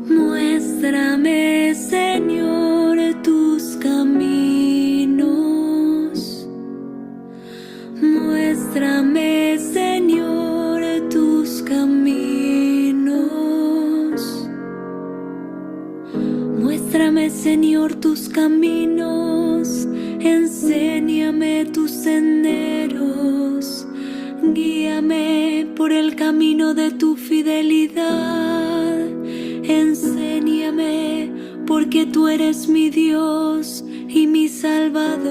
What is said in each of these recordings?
Muéstrame, Señor, tus caminos. Muéstrame, Señor, tus caminos. Muéstrame, Señor, tus caminos. Enséñame tus senderos. Guíame por el camino de tu fidelidad. Enséñame, porque tú eres mi Dios y mi Salvador.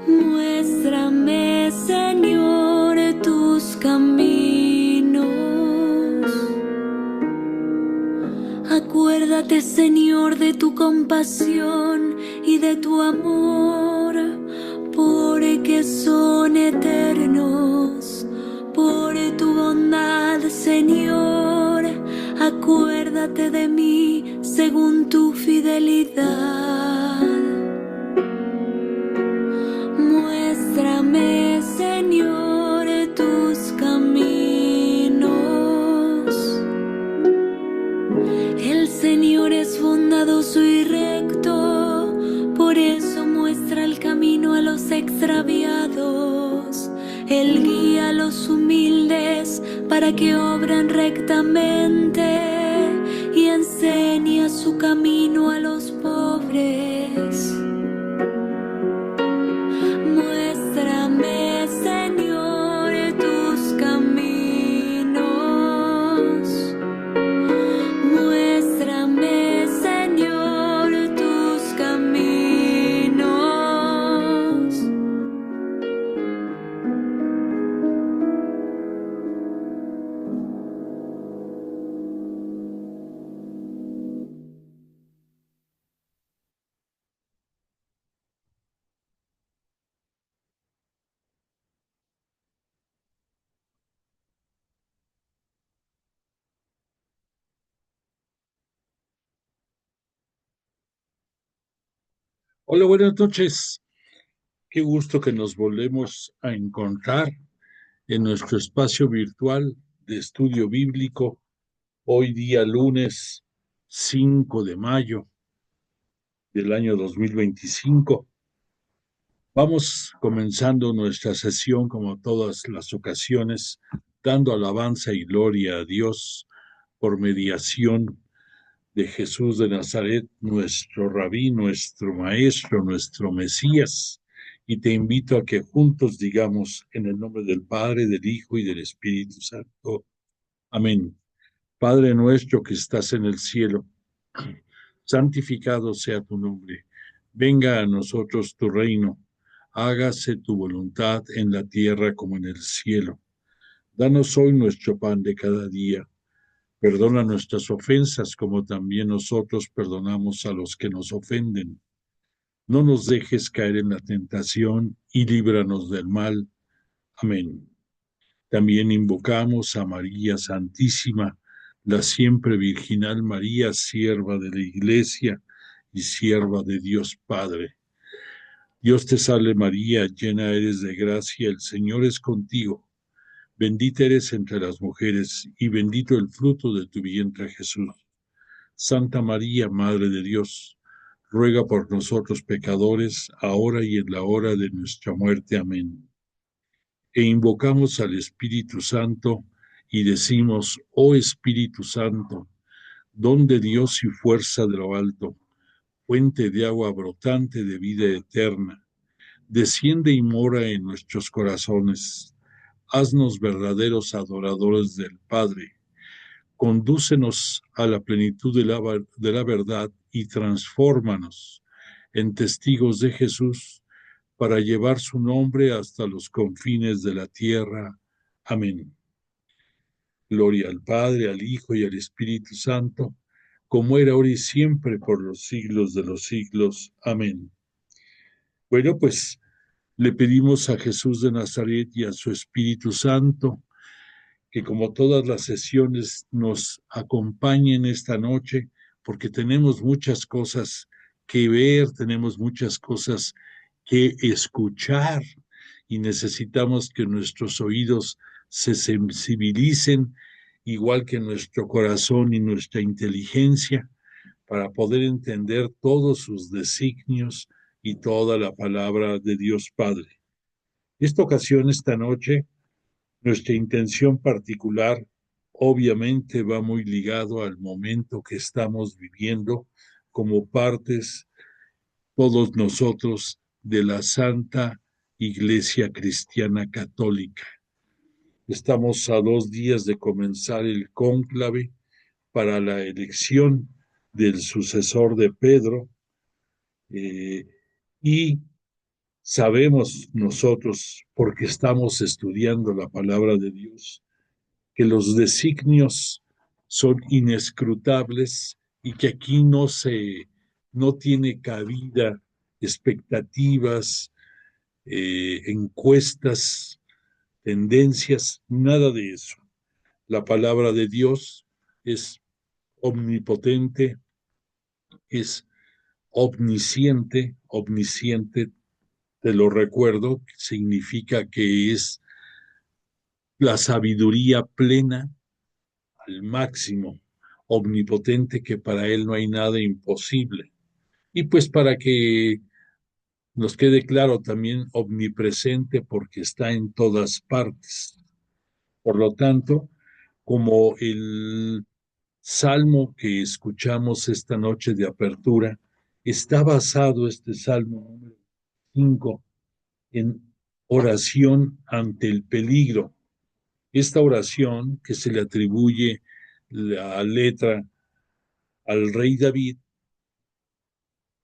Muéstrame, Señor, tus caminos. Acuérdate, Señor, de tu compasión y de tu amor, porque son eternos. Por tu bondad, Señor, acuérdate de mí según tu fidelidad. Muéstrame, Señor, tus caminos. El Señor es bondadoso y recto, por eso muestra el camino a los extraviados. Él guía a los humildes para que obren rectamente y enseña su camino a los pobres. Muéstrame, Señor, tus caminos. Muéstrame, Señor, tus caminos. Hola, buenas noches. Qué gusto que nos volvemos a encontrar en nuestro espacio virtual de estudio bíblico, hoy día lunes 5 de mayo del año 2025. Vamos comenzando nuestra sesión como todas las ocasiones, dando alabanza y gloria a Dios por mediación de Jesús de Nazaret, nuestro rabí, nuestro maestro, nuestro Mesías. Y te invito a que juntos digamos en el nombre del Padre, del Hijo y del Espíritu Santo. Amén. Padre nuestro que estás en el cielo, santificado sea tu nombre. Venga a nosotros tu reino. Hágase tu voluntad en la tierra como en el cielo. Danos hoy nuestro pan de cada día. Perdona nuestras ofensas como también nosotros perdonamos a los que nos ofenden. No nos dejes caer en la tentación y líbranos del mal. Amén. También invocamos a María Santísima, la siempre virginal María, sierva de la Iglesia y sierva de Dios Padre. Dios te salve María, llena eres de gracia, el Señor es contigo. Bendita eres entre las mujeres y bendito el fruto de tu vientre Jesús. Santa María, Madre de Dios, ruega por nosotros pecadores, ahora y en la hora de nuestra muerte. Amén. E invocamos al Espíritu Santo y decimos, oh Espíritu Santo, don de Dios y fuerza de lo alto, fuente de agua brotante de vida eterna, desciende y mora en nuestros corazones. Haznos verdaderos adoradores del Padre. condúcenos a la plenitud de la verdad y transfórmanos en testigos de Jesús para llevar su nombre hasta los confines de la tierra. Amén. Gloria al Padre, al Hijo y al Espíritu Santo, como era ahora y siempre, por los siglos de los siglos. Amén. Bueno, pues le pedimos a Jesús de Nazaret y a su Espíritu Santo que, como todas las sesiones, nos acompañen esta noche, porque tenemos muchas cosas que ver, tenemos muchas cosas que escuchar y necesitamos que nuestros oídos se sensibilicen, igual que nuestro corazón y nuestra inteligencia, para poder entender todos sus designios y toda la palabra de Dios Padre. Esta ocasión, esta noche, nuestra intención particular obviamente va muy ligado al momento que estamos viviendo como partes, todos nosotros, de la Santa Iglesia Cristiana Católica. Estamos a 2 días de comenzar el cónclave para la elección del sucesor de Pedro, y sabemos nosotros, porque estamos estudiando la palabra de Dios, que los designios son inescrutables y que aquí no tiene cabida expectativas, encuestas, tendencias, nada de eso. La palabra de Dios es omnipotente, es omnisciente, te lo recuerdo, significa que es la sabiduría plena al máximo, omnipotente, que para él no hay nada imposible. Y pues para que nos quede claro, también omnipresente, porque está en todas partes. Por lo tanto, como el salmo que escuchamos esta noche de apertura, está basado este salmo número 5 en oración ante el peligro. Esta oración, que se le atribuye la letra al rey David,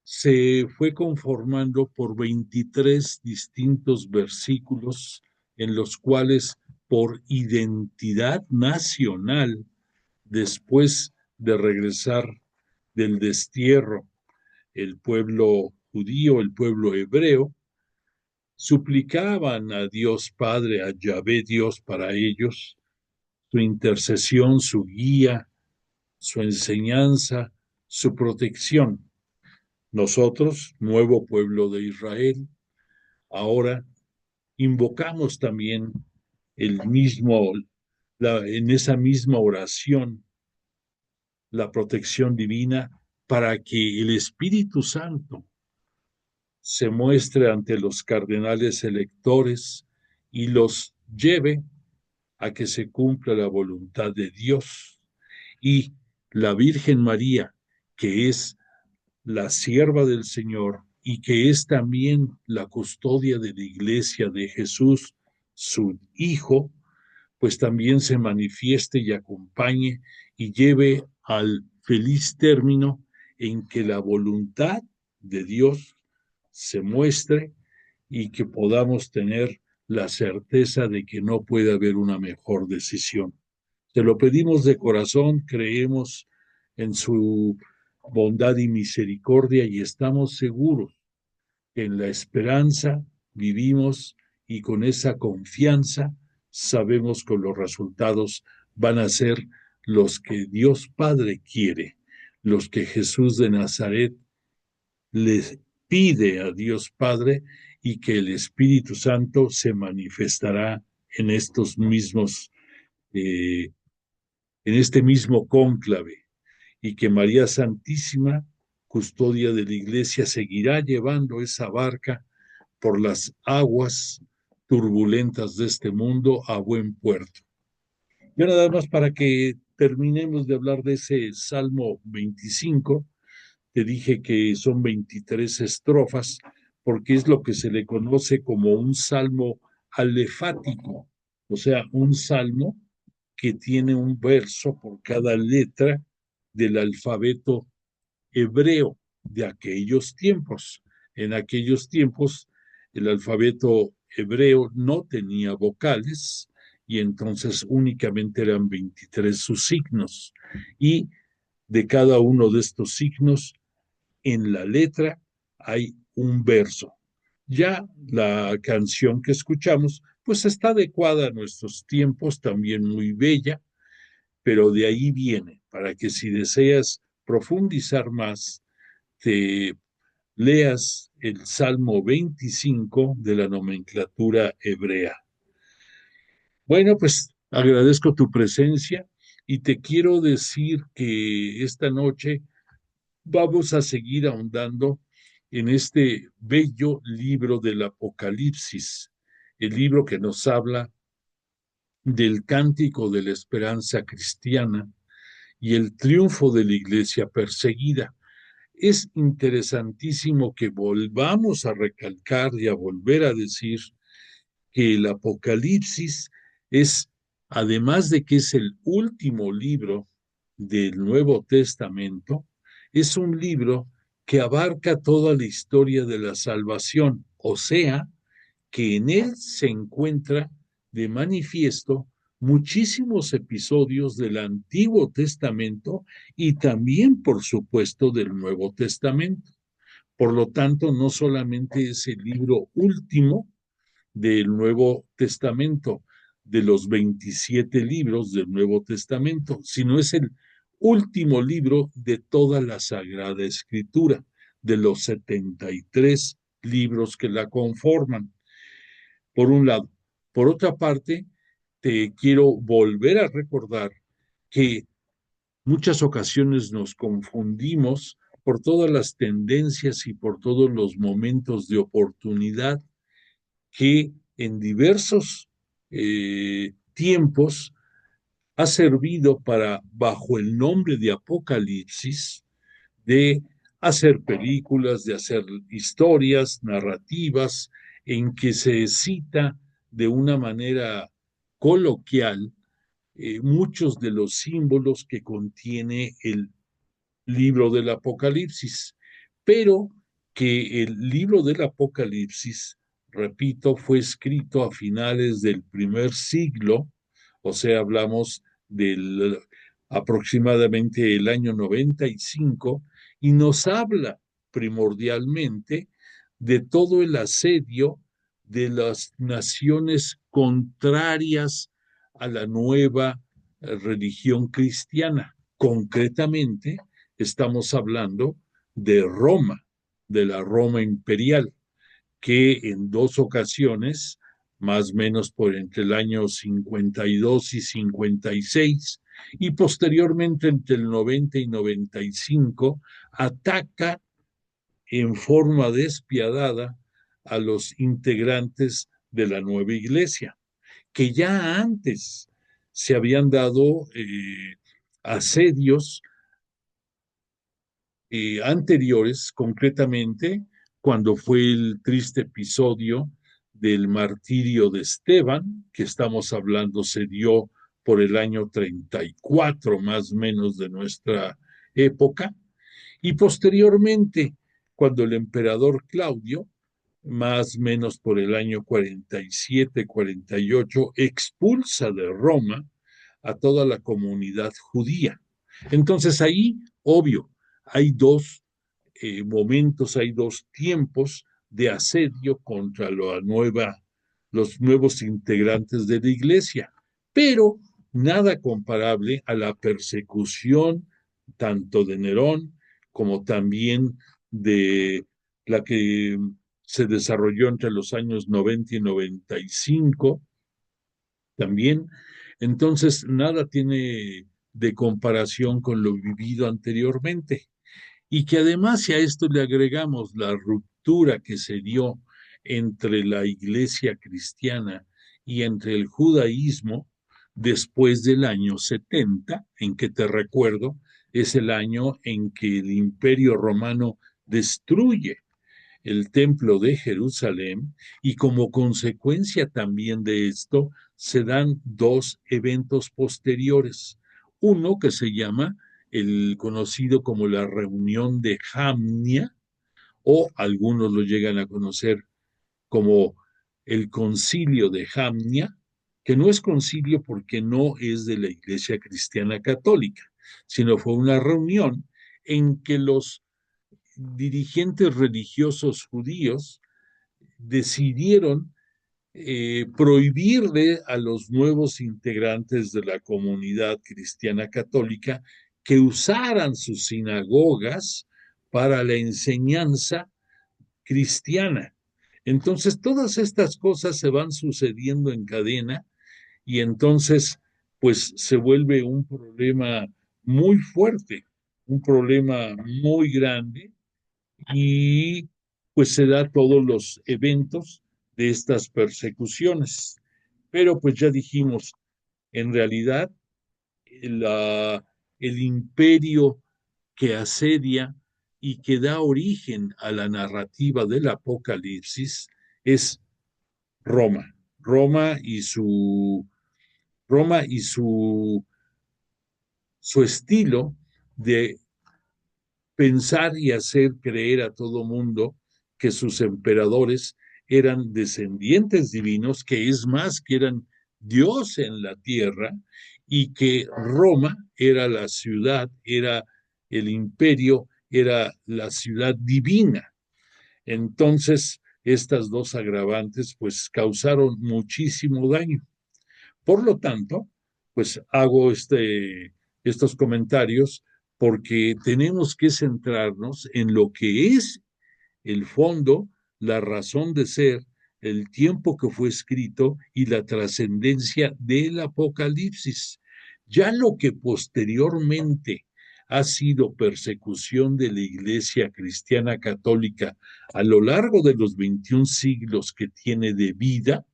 se fue conformando por 23 distintos versículos en los cuales, por identidad nacional, después de regresar del destierro, el pueblo judío, el pueblo hebreo, suplicaban a Dios Padre, a Yahvé Dios para ellos, su intercesión, su guía, su enseñanza, su protección. Nosotros, nuevo pueblo de Israel, ahora invocamos también en esa misma oración, la protección divina, para que el Espíritu Santo se muestre ante los cardenales electores y los lleve a que se cumpla la voluntad de Dios. Y la Virgen María, que es la sierva del Señor y que es también la custodia de la Iglesia de Jesús, su Hijo, pues también se manifieste y acompañe y lleve al feliz término en que la voluntad de Dios se muestre y que podamos tener la certeza de que no puede haber una mejor decisión. Te lo pedimos de corazón, creemos en su bondad y misericordia y estamos seguros que en la esperanza vivimos, y con esa confianza sabemos que los resultados van a ser los que Dios Padre quiere, los que Jesús de Nazaret les pide a Dios Padre, y que el Espíritu Santo se manifestará en estos mismos, en este mismo cónclave, y que María Santísima, custodia de la Iglesia, seguirá llevando esa barca por las aguas turbulentas de este mundo a buen puerto. Y nada más, para que terminemos de hablar de ese Salmo 25, te dije que son 23 estrofas, porque es lo que se le conoce como un salmo alefático, o sea, un salmo que tiene un verso por cada letra del alfabeto hebreo de aquellos tiempos. En aquellos tiempos el alfabeto hebreo no tenía vocales y entonces únicamente eran 23 sus signos. Y de cada uno de estos signos, en la letra hay un verso. Ya la canción que escuchamos, pues está adecuada a nuestros tiempos, también muy bella, pero de ahí viene, para que si deseas profundizar más, te leas el Salmo 25 de la nomenclatura hebrea. Bueno, pues agradezco tu presencia y te quiero decir que esta noche vamos a seguir ahondando en este bello libro del Apocalipsis, el libro que nos habla del cántico de la esperanza cristiana y el triunfo de la iglesia perseguida. Es interesantísimo que volvamos a recalcar y a volver a decir que el Apocalipsis es, además de que es el último libro del Nuevo Testamento, es un libro que abarca toda la historia de la salvación, o sea, que en él se encuentra de manifiesto muchísimos episodios del Antiguo Testamento y también, por supuesto, del Nuevo Testamento. Por lo tanto, no solamente es el libro último del Nuevo Testamento, de los 27 libros del Nuevo Testamento, sino es el último libro de toda la Sagrada Escritura, de los 73 libros que la conforman, por un lado. Por otra parte, te quiero volver a recordar que muchas ocasiones nos confundimos por todas las tendencias y por todos los momentos de oportunidad que en diversos tiempos ha servido para, bajo el nombre de Apocalipsis, de hacer películas, de hacer historias, narrativas, en que se cita de una manera coloquial muchos de los símbolos que contiene el libro del Apocalipsis, pero que el libro del Apocalipsis, repito, fue escrito a finales del primer siglo, o sea, hablamos del aproximadamente el año 95, y nos habla primordialmente de todo el asedio de las naciones contrarias a la nueva religión cristiana. Concretamente, estamos hablando de Roma, de la Roma imperial, que en dos ocasiones, más o menos por entre el año 52 y 56, y posteriormente entre el 90 y 95, ataca en forma despiadada a los integrantes de la nueva iglesia, que ya antes se habían dado asedios anteriores, concretamente cuando fue el triste episodio del martirio de Esteban, que estamos hablando se dio por el año 34 más o menos de nuestra época, y posteriormente cuando el emperador Claudio, más o menos por el año 47-48, expulsa de Roma a toda la comunidad judía. Entonces ahí, obvio, hay dos momentos, hay dos tiempos de asedio contra los nuevos integrantes de la iglesia, pero nada comparable a la persecución tanto de Nerón como también de la que se desarrolló entre los años 90 y 95 también. Entonces, nada tiene de comparación con lo vivido anteriormente. Y que además, si a esto le agregamos la ruptura que se dio entre la iglesia cristiana y entre el judaísmo, después del año 70, en que te recuerdo, es el año en que el imperio romano destruye el templo de Jerusalén, y como consecuencia también de esto se dan dos eventos posteriores. Uno que se llama el conocido como la reunión de Jamnia, o algunos lo llegan a conocer como el concilio de Jamnia, que no es concilio porque no es de la Iglesia Cristiana Católica, sino fue una reunión en que los dirigentes religiosos judíos decidieron prohibirle a los nuevos integrantes de la comunidad cristiana católica que usaran sus sinagogas para la enseñanza cristiana. Entonces, todas estas cosas se van sucediendo en cadena y entonces, pues se vuelve un problema muy fuerte, un problema muy grande y pues se da todos los eventos de estas persecuciones. Pero pues ya dijimos, en realidad la, el imperio que asedia y que da origen a la narrativa del Apocalipsis es Roma. Roma y su Roma y su estilo de pensar y hacer creer a todo mundo que sus emperadores eran descendientes divinos, que es más, que eran Dios en la tierra, y que Roma era la ciudad, era el imperio, era la ciudad divina. Entonces, estas dos agravantes pues causaron muchísimo daño. Por lo tanto, pues hago estos comentarios porque tenemos que centrarnos en lo que es el fondo, la razón de ser, el tiempo que fue escrito y la trascendencia del Apocalipsis. Ya lo que posteriormente ha sido persecución de la Iglesia Cristiana Católica a lo largo de los 21 siglos que tiene de vida,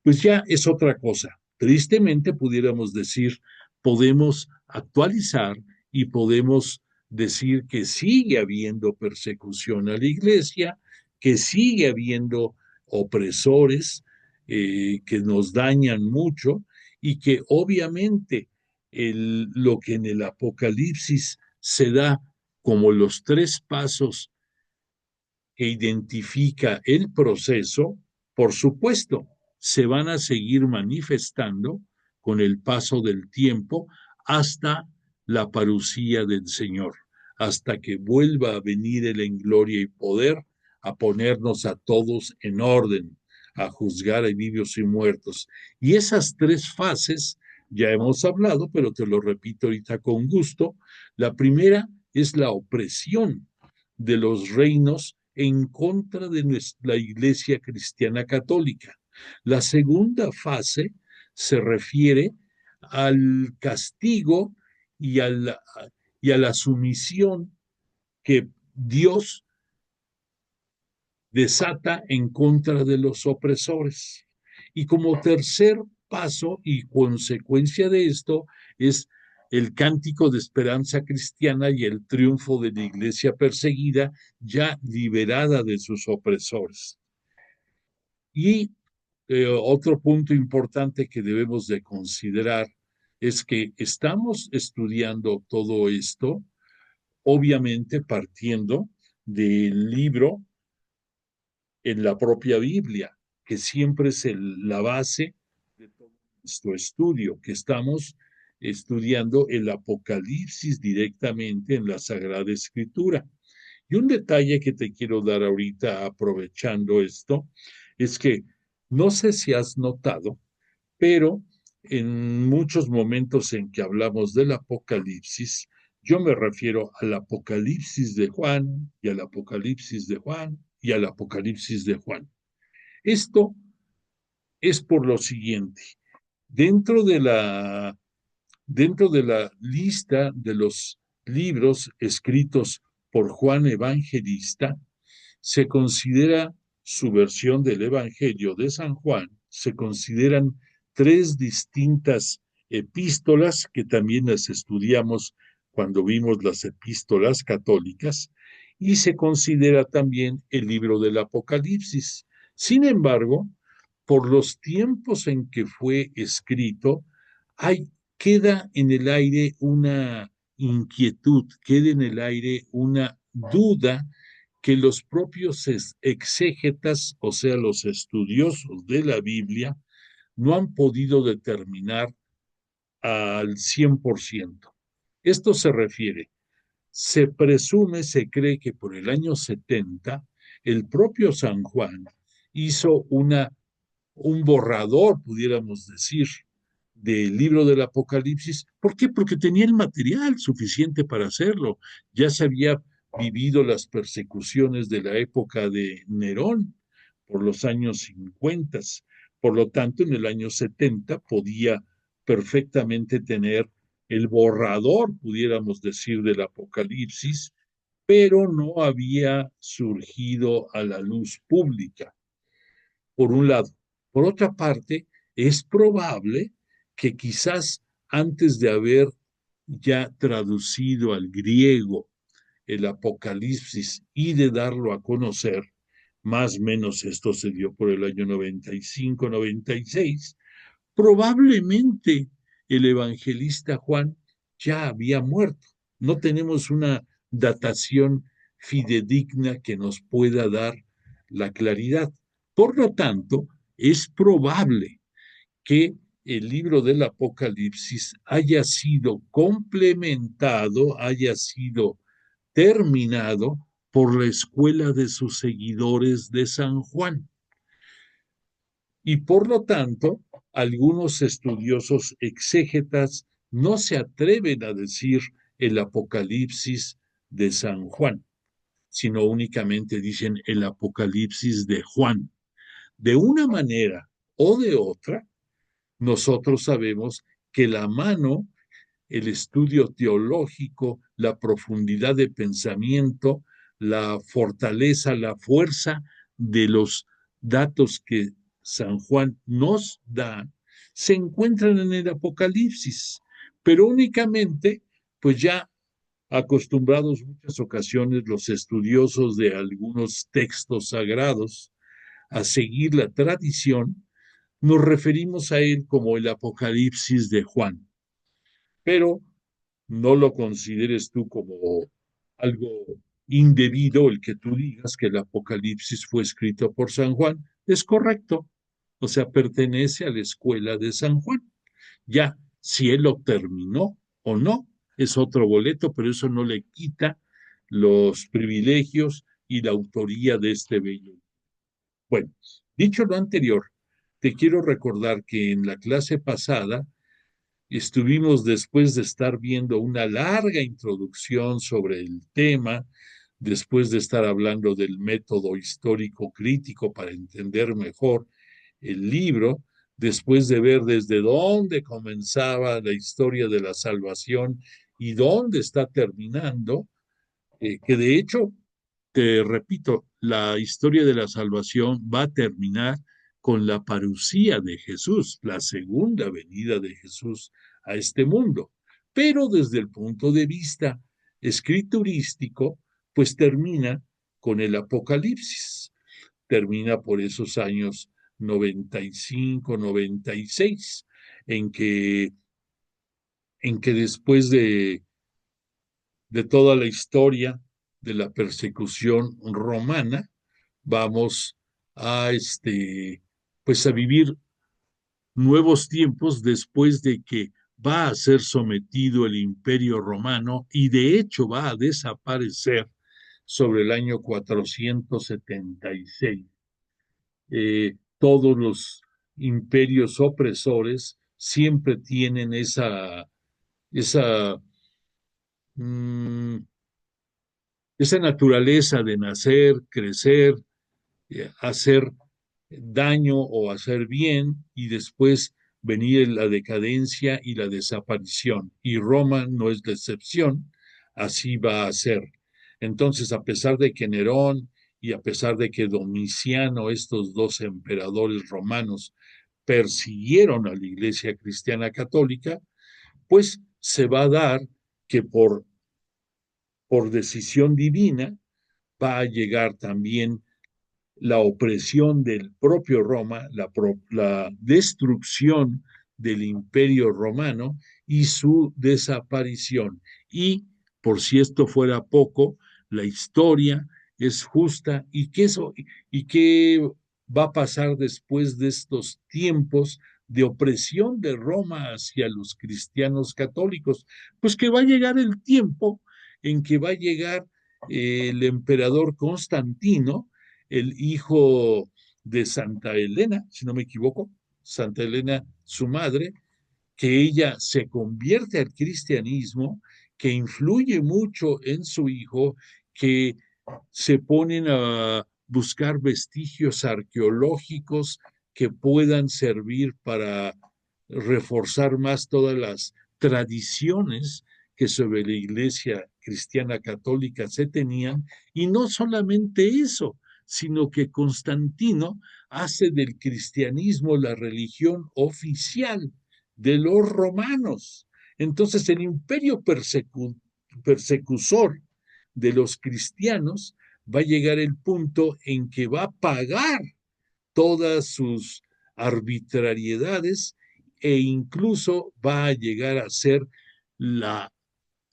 pues ya es otra cosa. Tristemente pudiéramos decir, podemos actualizar y podemos decir que sigue habiendo persecución a la iglesia, que sigue habiendo opresores que nos dañan mucho y que obviamente lo que en el Apocalipsis se da como los tres pasos que identifica el proceso, por supuesto, se van a seguir manifestando con el paso del tiempo hasta la parucía del Señor, hasta que vuelva a venir Él en gloria y poder a ponernos a todos en orden, a juzgar a vivos y muertos. Y esas tres fases ya hemos hablado, pero te lo repito ahorita con gusto. La primera es la opresión de los reinos en contra de la Iglesia Cristiana Católica. La segunda fase se refiere al castigo y y a la sumisión que Dios desata en contra de los opresores. Y como tercer paso y consecuencia de esto es el cántico de esperanza cristiana y el triunfo de la iglesia perseguida ya liberada de sus opresores. Y otro punto importante que debemos de considerar es que estamos estudiando todo esto, obviamente partiendo del libro en la propia Biblia, que siempre es la base de todo nuestro estudio, que estamos estudiando el Apocalipsis directamente en la Sagrada Escritura. Y un detalle que te quiero dar ahorita aprovechando esto es que no sé si has notado, pero en muchos momentos en que hablamos del Apocalipsis, yo me refiero al Apocalipsis de Juan y al Apocalipsis de Juan y al Apocalipsis de Juan. Esto es por lo siguiente. Dentro de la lista de los libros escritos por Juan Evangelista, se considera su versión del Evangelio de San Juan, se consideran tres distintas epístolas que también las estudiamos cuando vimos las epístolas católicas, y se considera también el libro del Apocalipsis. Sin embargo, por los tiempos en que fue escrito, queda en el aire una inquietud, queda en el aire una duda que los propios exégetas, o sea, los estudiosos de la Biblia, no han podido determinar al 100%. Esto se refiere, se presume, se cree que por el año 70, el propio San Juan hizo un borrador, pudiéramos decir, del libro del Apocalipsis. ¿Por qué? Porque tenía el material suficiente para hacerlo. Ya se había vivido las persecuciones de la época de Nerón por los años 50. Por lo tanto, en el año 70 podía perfectamente tener el borrador, pudiéramos decir, del Apocalipsis, pero no había surgido a la luz pública, por un lado. Por otra parte, es probable que quizás antes de haber ya traducido al griego el Apocalipsis y de darlo a conocer, más o menos esto se dio por el año 95, 96, probablemente el evangelista Juan ya había muerto. No tenemos una datación fidedigna que nos pueda dar la claridad. Por lo tanto, es probable que el libro del Apocalipsis haya sido complementado, haya sido terminado por la escuela de sus seguidores de San Juan. Y por lo tanto, algunos estudiosos exégetas no se atreven a decir el Apocalipsis de San Juan, sino únicamente dicen el Apocalipsis de Juan. De una manera o de otra, nosotros sabemos que la mano, el estudio teológico, la profundidad de pensamiento, la fortaleza, la fuerza de los datos que San Juan nos da, se encuentran en el Apocalipsis, pero únicamente, pues ya acostumbrados muchas ocasiones los estudiosos de algunos textos sagrados a seguir la tradición, nos referimos a él como el Apocalipsis de Juan. Pero no lo consideres tú como algo indebido el que tú digas que el Apocalipsis fue escrito por San Juan. Es correcto, o sea, pertenece a la escuela de San Juan. Ya, si él lo terminó o no, es otro boleto, pero eso no le quita los privilegios y la autoría de este bello. Bueno, dicho lo anterior, te quiero recordar que en la clase pasada estuvimos, después de estar viendo una larga introducción sobre el tema, después de estar hablando del método histórico crítico para entender mejor el libro, después de ver desde dónde comenzaba la historia de la salvación y dónde está terminando, que de hecho, te repito, la historia de la salvación va a terminar con la parucía de Jesús, la segunda venida de Jesús a este mundo. Pero desde el punto de vista escriturístico, pues termina con el Apocalipsis. Termina por esos años 95, 96, en que después de toda la historia de la persecución romana, vamos a pues a vivir nuevos tiempos después de que va a ser sometido el Imperio Romano y de hecho va a desaparecer sobre el año 476. Todos los imperios opresores siempre tienen esa esa naturaleza de nacer, crecer, hacer daño o hacer bien y después venir la decadencia y la desaparición. Y Roma no es la excepción, así va a ser. Entonces, a pesar de que Nerón y a pesar de que Domiciano, estos dos emperadores romanos, persiguieron a la Iglesia Cristiana Católica, pues se va a dar que por decisión divina, va a llegar también la opresión del propio Roma, la destrucción del imperio romano y su desaparición. Y, por si esto fuera poco, la historia es justa y qué va a pasar después de estos tiempos de opresión de Roma hacia los cristianos católicos. Pues que va a llegar el tiempo en que va a llegar el emperador Constantino, el hijo de Santa Elena, si no me equivoco, Santa Elena, su madre, que ella se convierte al cristianismo, que influye mucho en su hijo, que se ponen a buscar vestigios arqueológicos que puedan servir para reforzar más todas las tradiciones que sobre la iglesia cristiana católica se tenían, y no solamente eso, sino que Constantino hace del cristianismo la religión oficial de los romanos. Entonces el imperio persecutor de los cristianos va a llegar el punto en que va a pagar todas sus arbitrariedades e incluso va a llegar a ser la,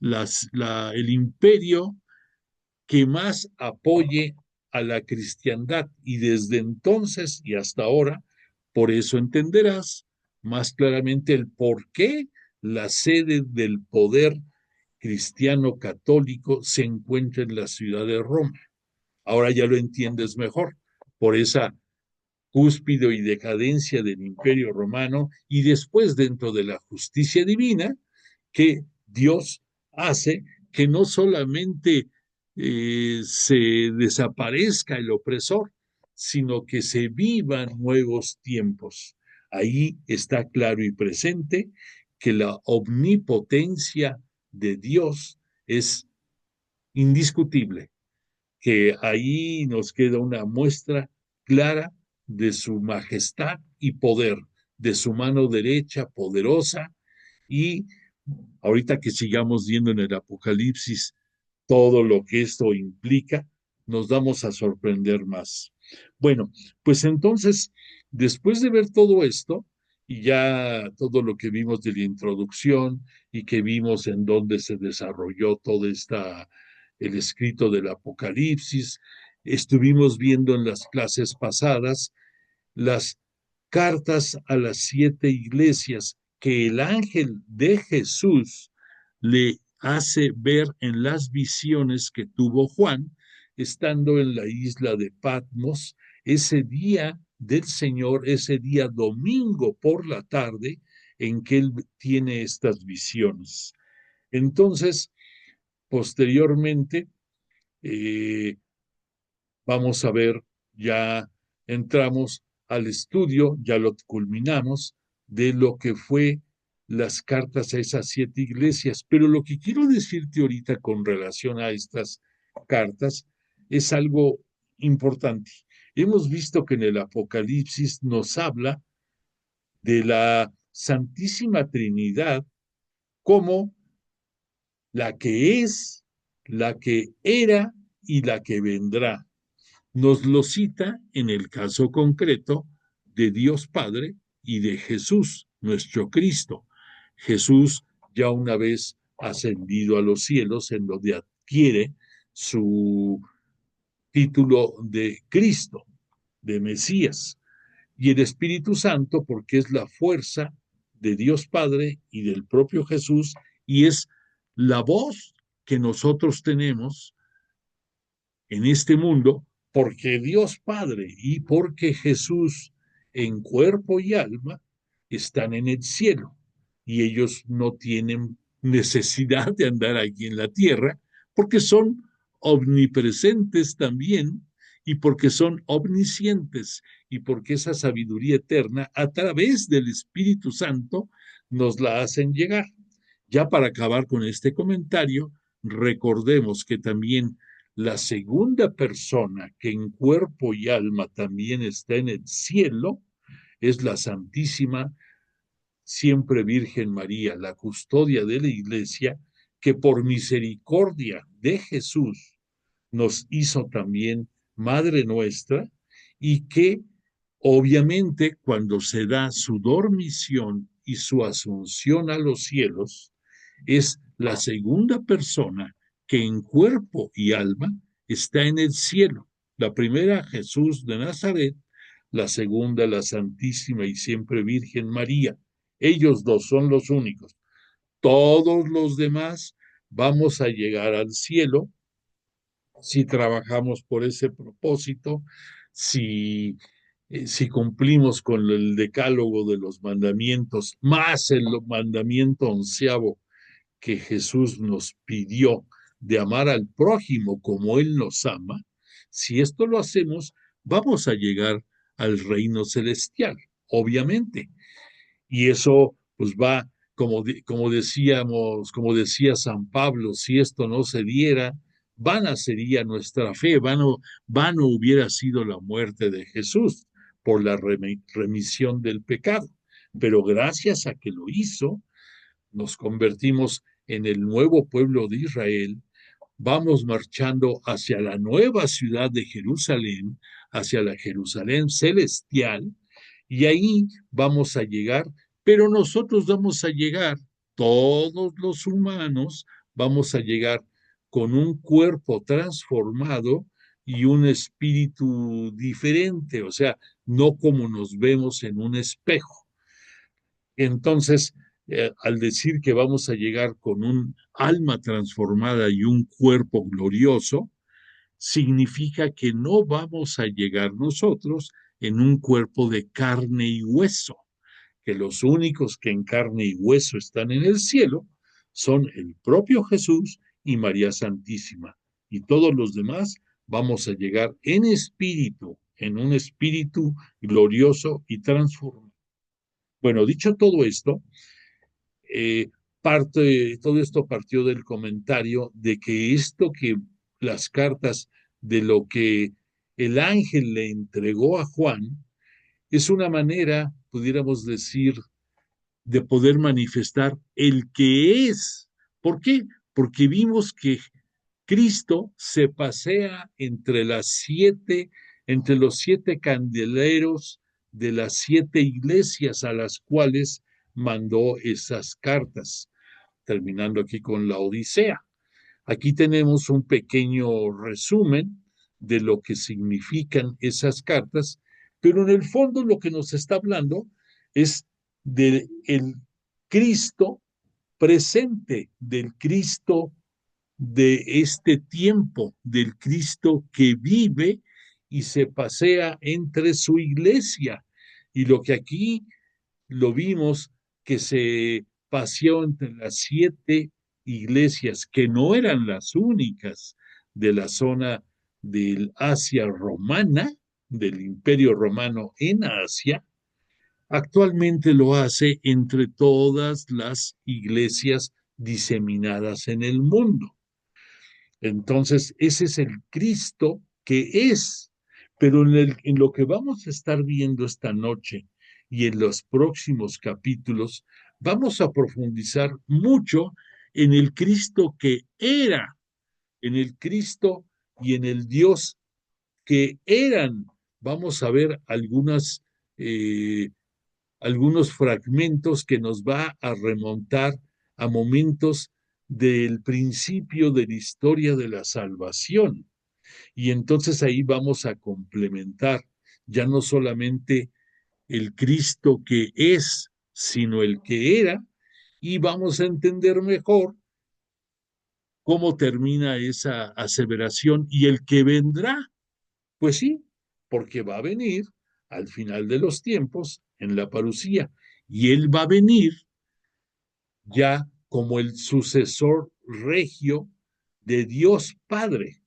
el imperio que más apoye a la cristiandad. Y desde entonces y hasta ahora, por eso entenderás más claramente el por qué la sede del poder cristiano católico se encuentra en la ciudad de Roma. Ahora ya lo entiendes mejor, por esa cúspide y decadencia del imperio romano y después dentro de la justicia divina que Dios hace que no solamente se desaparezca el opresor, sino que se vivan nuevos tiempos. Ahí está claro y presente que la omnipotencia de Dios es indiscutible, que ahí nos queda una muestra clara de su majestad y poder, de su mano derecha poderosa, y ahorita que sigamos viendo en el Apocalipsis todo lo que esto implica, nos vamos a sorprender más. Bueno, pues entonces, después de ver todo esto, y ya todo lo que vimos de la introducción y que vimos en dónde se desarrolló todo el escrito del Apocalipsis, estuvimos viendo en las clases pasadas las cartas a las 7 iglesias que el ángel de Jesús le hace ver en las visiones que tuvo Juan, estando en la isla de Patmos, ese día del Señor, ese día domingo por la tarde, en que él tiene estas visiones. Entonces, posteriormente, eh, vamos a ver, ya entramos al estudio, ya lo culminamos, de lo que fue las cartas a esas 7 iglesias. Pero lo que quiero decirte ahorita con relación a estas cartas es algo importante. Hemos visto que en el Apocalipsis nos habla de la Santísima Trinidad como la que es, la que era y la que vendrá. Nos lo cita en el caso concreto de Dios Padre y de Jesús, nuestro Cristo. Jesús, ya una vez ascendido a los cielos, en donde adquiere su título de Cristo, de Mesías, y el Espíritu Santo, porque es la fuerza de Dios Padre y del propio Jesús, y es la voz que nosotros tenemos en este mundo, porque Dios Padre y porque Jesús en cuerpo y alma están en el cielo y ellos no tienen necesidad de andar aquí en la tierra porque son omnipresentes también y porque son omniscientes y porque esa sabiduría eterna a través del Espíritu Santo nos la hacen llegar. Ya para acabar con este comentario, recordemos que también la segunda persona que en cuerpo y alma también está en el cielo es la Santísima Siempre Virgen María, la custodia de la Iglesia, que por misericordia de Jesús nos hizo también Madre nuestra y que obviamente cuando se da su dormición y su asunción a los cielos, es la segunda persona que en cuerpo y alma está en el cielo. La primera, Jesús de Nazaret, la segunda, la Santísima y siempre Virgen María. Ellos dos son los únicos. Todos los demás vamos a llegar al cielo si trabajamos por ese propósito, si cumplimos con el decálogo de los mandamientos, más el mandamiento 11 que Jesús nos pidió de amar al prójimo como Él nos ama, si esto lo hacemos, vamos a llegar al reino celestial, obviamente. Y eso pues va, como decía San Pablo, si esto no se diera, vana sería nuestra fe, vano hubiera sido la muerte de Jesús por la remisión del pecado. Pero gracias a que lo hizo, nos convertimos en el nuevo pueblo de Israel, vamos marchando hacia la nueva ciudad de Jerusalén, hacia la Jerusalén celestial, y ahí vamos a llegar, pero nosotros vamos a llegar, todos los humanos, vamos a llegar con un cuerpo transformado y un espíritu diferente, o sea, no como nos vemos en un espejo. Entonces, al decir que vamos a llegar con un alma transformada y un cuerpo glorioso, significa que no vamos a llegar nosotros en un cuerpo de carne y hueso, que los únicos que en carne y hueso están en el cielo son el propio Jesús y María Santísima. Y todos los demás vamos a llegar en espíritu, en un espíritu glorioso y transformado. Bueno, dicho todo esto, todo esto partió del comentario de que las cartas de lo que el ángel le entregó a Juan, es una manera, pudiéramos decir, de poder manifestar el que es. ¿Por qué? Porque vimos que Cristo se pasea entre los 7 candeleros de las 7 iglesias a las cuales mandó esas cartas, terminando aquí con la Odisea. Aquí tenemos un pequeño resumen de lo que significan esas cartas, pero en el fondo lo que nos está hablando es del Cristo presente, del Cristo de este tiempo, del Cristo que vive y se pasea entre su iglesia. Y lo que aquí lo vimos que se paseó entre las 7 iglesias, que no eran las únicas de la zona del Asia romana, del Imperio Romano en Asia, actualmente lo hace entre todas las iglesias diseminadas en el mundo. Entonces, ese es el Cristo que es, pero en lo que vamos a estar viendo esta noche y en los próximos capítulos, vamos a profundizar mucho en el Cristo que era, en el Cristo y en el Dios que eran. Vamos a ver algunos fragmentos que nos va a remontar a momentos del principio de la historia de la salvación. Y entonces ahí vamos a complementar ya no solamente el Cristo que es, sino el que era, y vamos a entender mejor cómo termina esa aseveración y el que vendrá. Pues sí, porque va a venir al final de los tiempos en la parucía, y él va a venir ya como el sucesor regio de Dios Padre.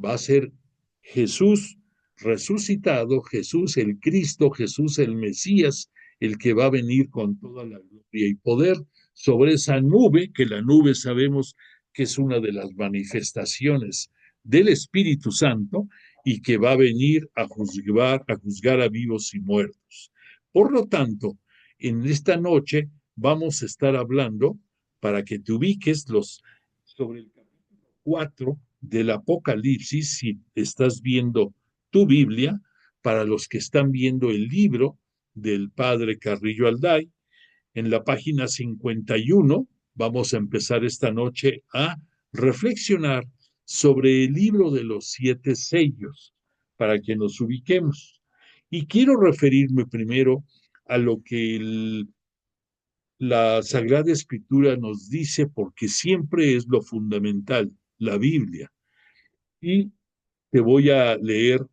Va a ser Jesús resucitado, Jesús el Cristo, Jesús el Mesías, el que va a venir con toda la gloria y poder sobre esa nube, que la nube sabemos que es una de las manifestaciones del Espíritu Santo y que va a venir a juzgar a vivos y muertos. Por lo tanto, en esta noche vamos a estar hablando, para que te ubiques, sobre el capítulo 4 del Apocalipsis, si estás viendo tu Biblia, para los que están viendo el libro del padre Carrillo Alday, en la página 51 vamos a empezar esta noche a reflexionar sobre el libro de los 7 sellos, para que nos ubiquemos. Y quiero referirme primero a lo que la Sagrada Escritura nos dice, porque siempre es lo fundamental, la Biblia. Y te voy a leer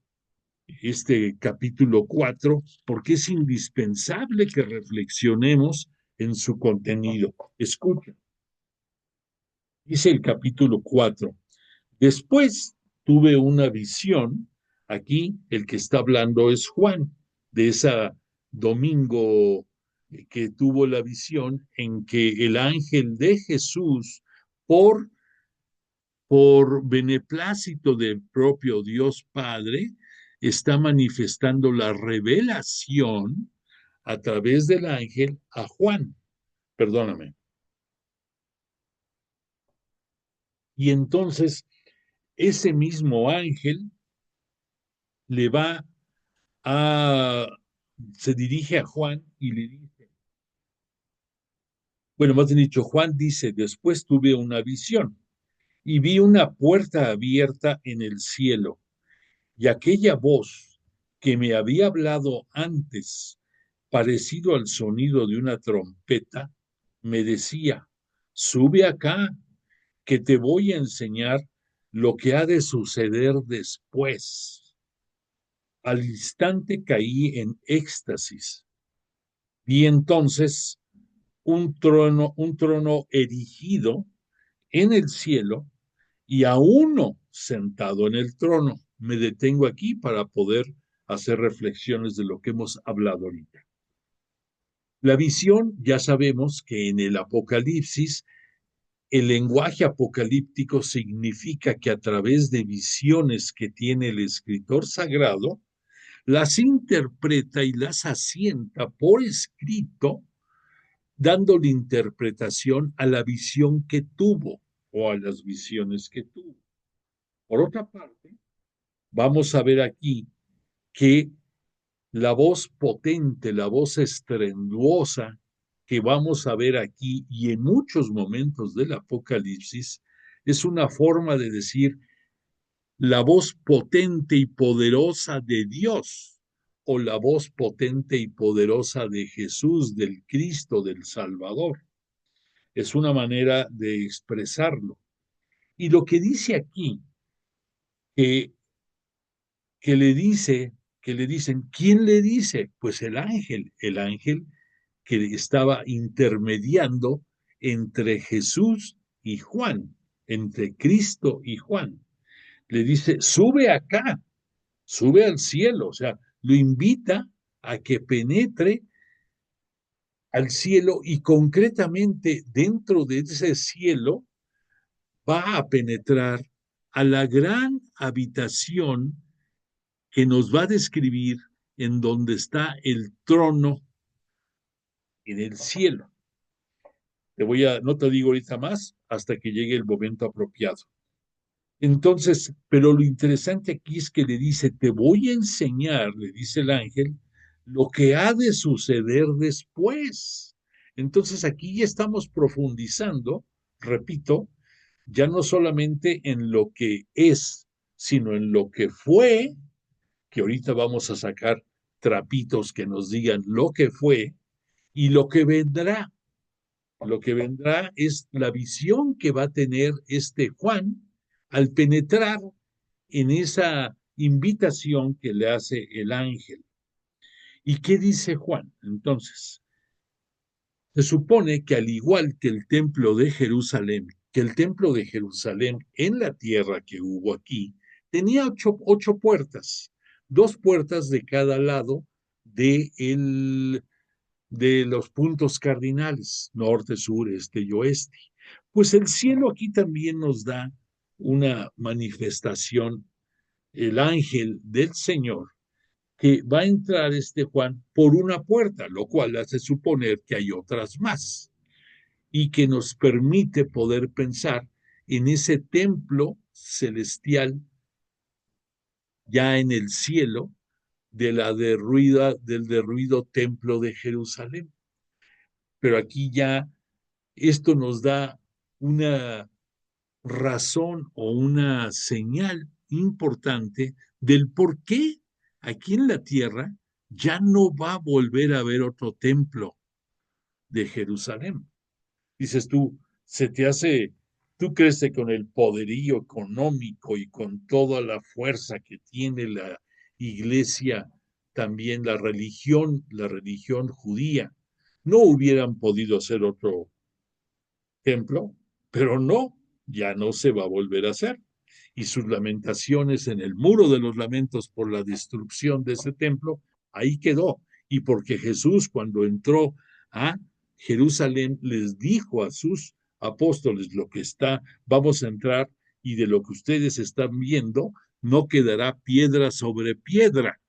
este capítulo 4, porque es indispensable que reflexionemos en su contenido. Escucha, dice el capítulo 4: después tuve una visión. Aquí el que está hablando es Juan, de ese domingo que tuvo la visión en que el ángel de Jesús, por beneplácito del propio Dios Padre, está manifestando la revelación a través del ángel a Juan. Perdóname. Y entonces ese mismo ángel le va a, se dirige a Juan y le dice, bueno, más bien dicho, Juan dice, después tuve una visión y vi una puerta abierta en el cielo, y aquella voz que me había hablado antes, parecido al sonido de una trompeta, me decía, sube acá, que te voy a enseñar lo que ha de suceder después. Al instante caí en éxtasis. Vi entonces un trono erigido en el cielo y a uno sentado en el trono. Me detengo aquí para poder hacer reflexiones de lo que hemos hablado ahorita. La visión, ya sabemos que en el Apocalipsis, el lenguaje apocalíptico significa que a través de visiones que tiene el escritor sagrado, las interpreta y las asienta por escrito, dándole interpretación a la visión que tuvo o a las visiones que tuvo. Por otra parte, vamos a ver aquí que la voz potente, la voz estruendosa que vamos a ver aquí y en muchos momentos del Apocalipsis es una forma de decir la voz potente y poderosa de Dios o la voz potente y poderosa de Jesús, del Cristo, del Salvador. Es una manera de expresarlo. Y lo que dice aquí, que, que le dice, que le dicen, ¿quién le dice? Pues el ángel que estaba intermediando entre Jesús y Juan, entre Cristo y Juan. Le dice, sube acá, sube al cielo, o sea, lo invita a que penetre al cielo y concretamente dentro de ese cielo va a penetrar a la gran habitación que nos va a describir en donde está el trono en el cielo. No te digo ahorita más hasta que llegue el momento apropiado. Entonces, pero lo interesante aquí es que le dice, te voy a enseñar, le dice el ángel, lo que ha de suceder después. Entonces aquí ya estamos profundizando, repito, ya no solamente en lo que es, sino en lo que fue, que ahorita vamos a sacar trapitos que nos digan lo que fue y lo que vendrá. Lo que vendrá es la visión que va a tener este Juan al penetrar en esa invitación que le hace el ángel. ¿Y qué dice Juan? Entonces, se supone que al igual que el templo de Jerusalén, en la tierra que hubo aquí, tenía ocho puertas, 2 puertas de cada lado de los puntos cardinales, norte, sur, este y oeste. Pues el cielo aquí también nos da una manifestación, el ángel del Señor, que va a entrar este Juan por una puerta, lo cual hace suponer que hay otras más, y que nos permite poder pensar en ese templo celestial ya en el cielo del derruido templo de Jerusalén. Pero aquí ya esto nos da una razón o una señal importante del por qué aquí en la tierra ya no va a volver a haber otro templo de Jerusalén. Dices tú, tú crees que con el poderío económico y con toda la fuerza que tiene la iglesia, también la religión judía, no hubieran podido hacer otro templo, pero no, ya no se va a volver a hacer. Y sus lamentaciones en el muro de los lamentos por la destrucción de ese templo, ahí quedó. Y porque Jesús cuando entró a Jerusalén les dijo a sus apóstoles lo que vamos a entrar y de lo que ustedes están viendo, no quedará piedra sobre piedra.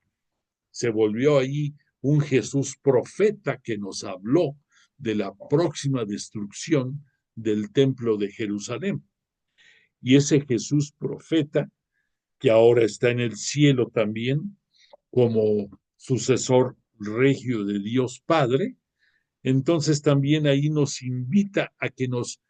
Se volvió ahí un Jesús profeta que nos habló de la próxima destrucción del templo de Jerusalén. Y ese Jesús profeta, que ahora está en el cielo también, como sucesor regio de Dios Padre, entonces también ahí nos invita a que nos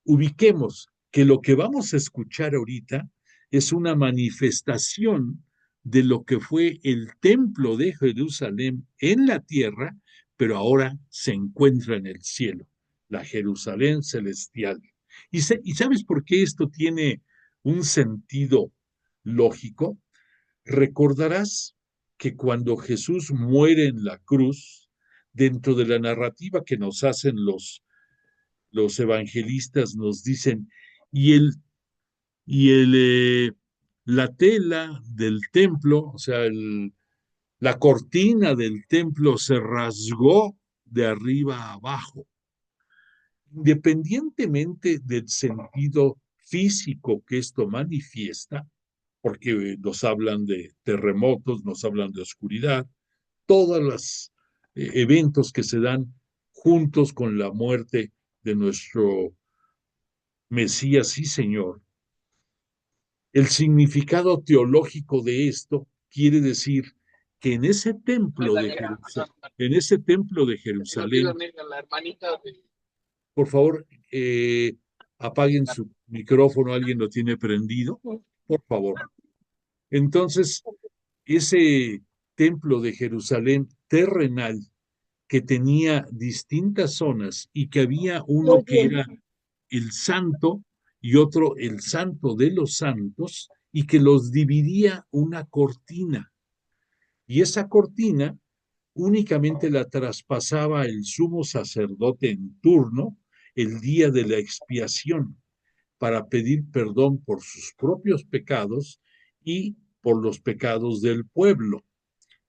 ubiquemos que lo que vamos a escuchar ahorita es una manifestación de lo que fue el templo de Jerusalén en la tierra, pero ahora se encuentra en el cielo, la Jerusalén celestial. ¿Y sabes por qué esto tiene un sentido lógico? Recordarás que cuando Jesús muere en la cruz, dentro de la narrativa que nos hacen los evangelistas nos dicen, y el, la tela del templo, o sea, la cortina del templo se rasgó de arriba a abajo. Independientemente del sentido físico que esto manifiesta, porque nos hablan de terremotos, nos hablan de oscuridad, todos los eventos que se dan juntos con la muerte de nuestro Mesías y Señor. El significado teológico de esto quiere decir que en ese templo de Jerusalén, por favor, apaguen su micrófono, alguien lo tiene prendido, por favor. Entonces, ese templo de Jerusalén terrenal que tenía distintas zonas y que había uno que era el santo y otro el santo de los santos y que los dividía una cortina. Y esa cortina únicamente la traspasaba el sumo sacerdote en turno el día de la expiación para pedir perdón por sus propios pecados y por los pecados del pueblo,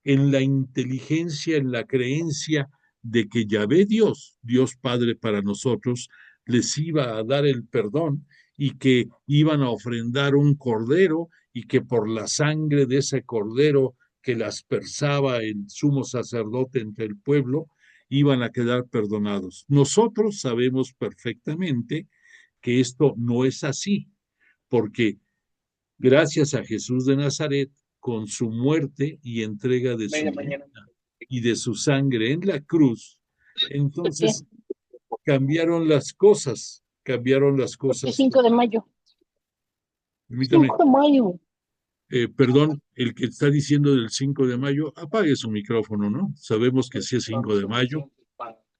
en la inteligencia, en la creencia de que Yahvé Dios, Dios Padre para nosotros, les iba a dar el perdón y que iban a ofrendar un cordero y que por la sangre de ese cordero que las aspersaba el sumo sacerdote entre el pueblo, iban a quedar perdonados. Nosotros sabemos perfectamente que esto no es así, porque gracias a Jesús de Nazaret, con su muerte y entrega de su vida y de su sangre en la cruz, entonces cambiaron las cosas, cambiaron las cosas. 5 de mayo. Permítame, 5 de mayo. Perdón, el que está diciendo del 5 de mayo, apague su micrófono, ¿no? Sabemos que sí es 5 de mayo,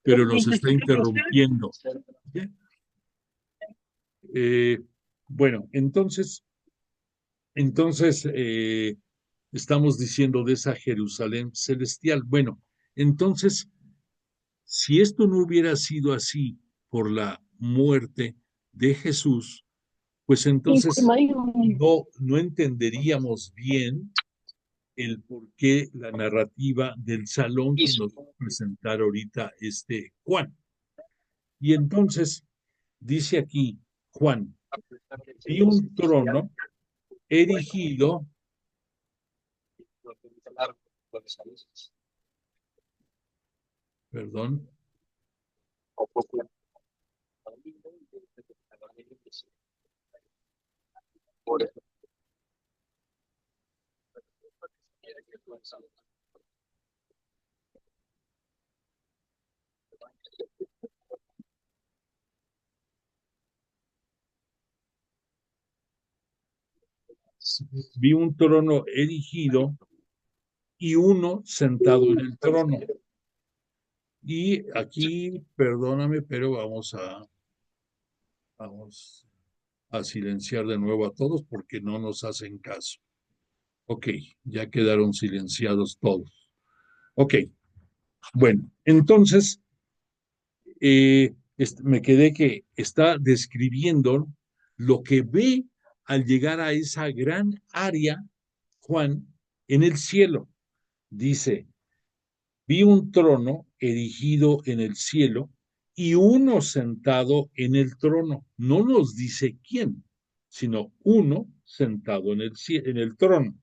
pero nos está interrumpiendo. Bueno, entonces estamos diciendo de esa Jerusalén celestial. Bueno, entonces, si esto no hubiera sido así por la muerte de Jesús, pues entonces no entenderíamos bien el por qué la narrativa del salón que nos va a presentar ahorita Juan. Y entonces, dice aquí Juan, vi un trono erigido. Perdón. Vi un trono erigido y uno sentado en el trono. Y aquí, perdóname, pero vamos a silenciar de nuevo a todos porque no nos hacen caso. Ok, ya quedaron silenciados todos. Ok, bueno, entonces me quedé que está describiendo lo que ve al llegar a esa gran área, Juan, en el cielo. Dice, vi un trono erigido en el cielo y uno sentado en el trono. No nos dice quién, sino uno sentado en el trono.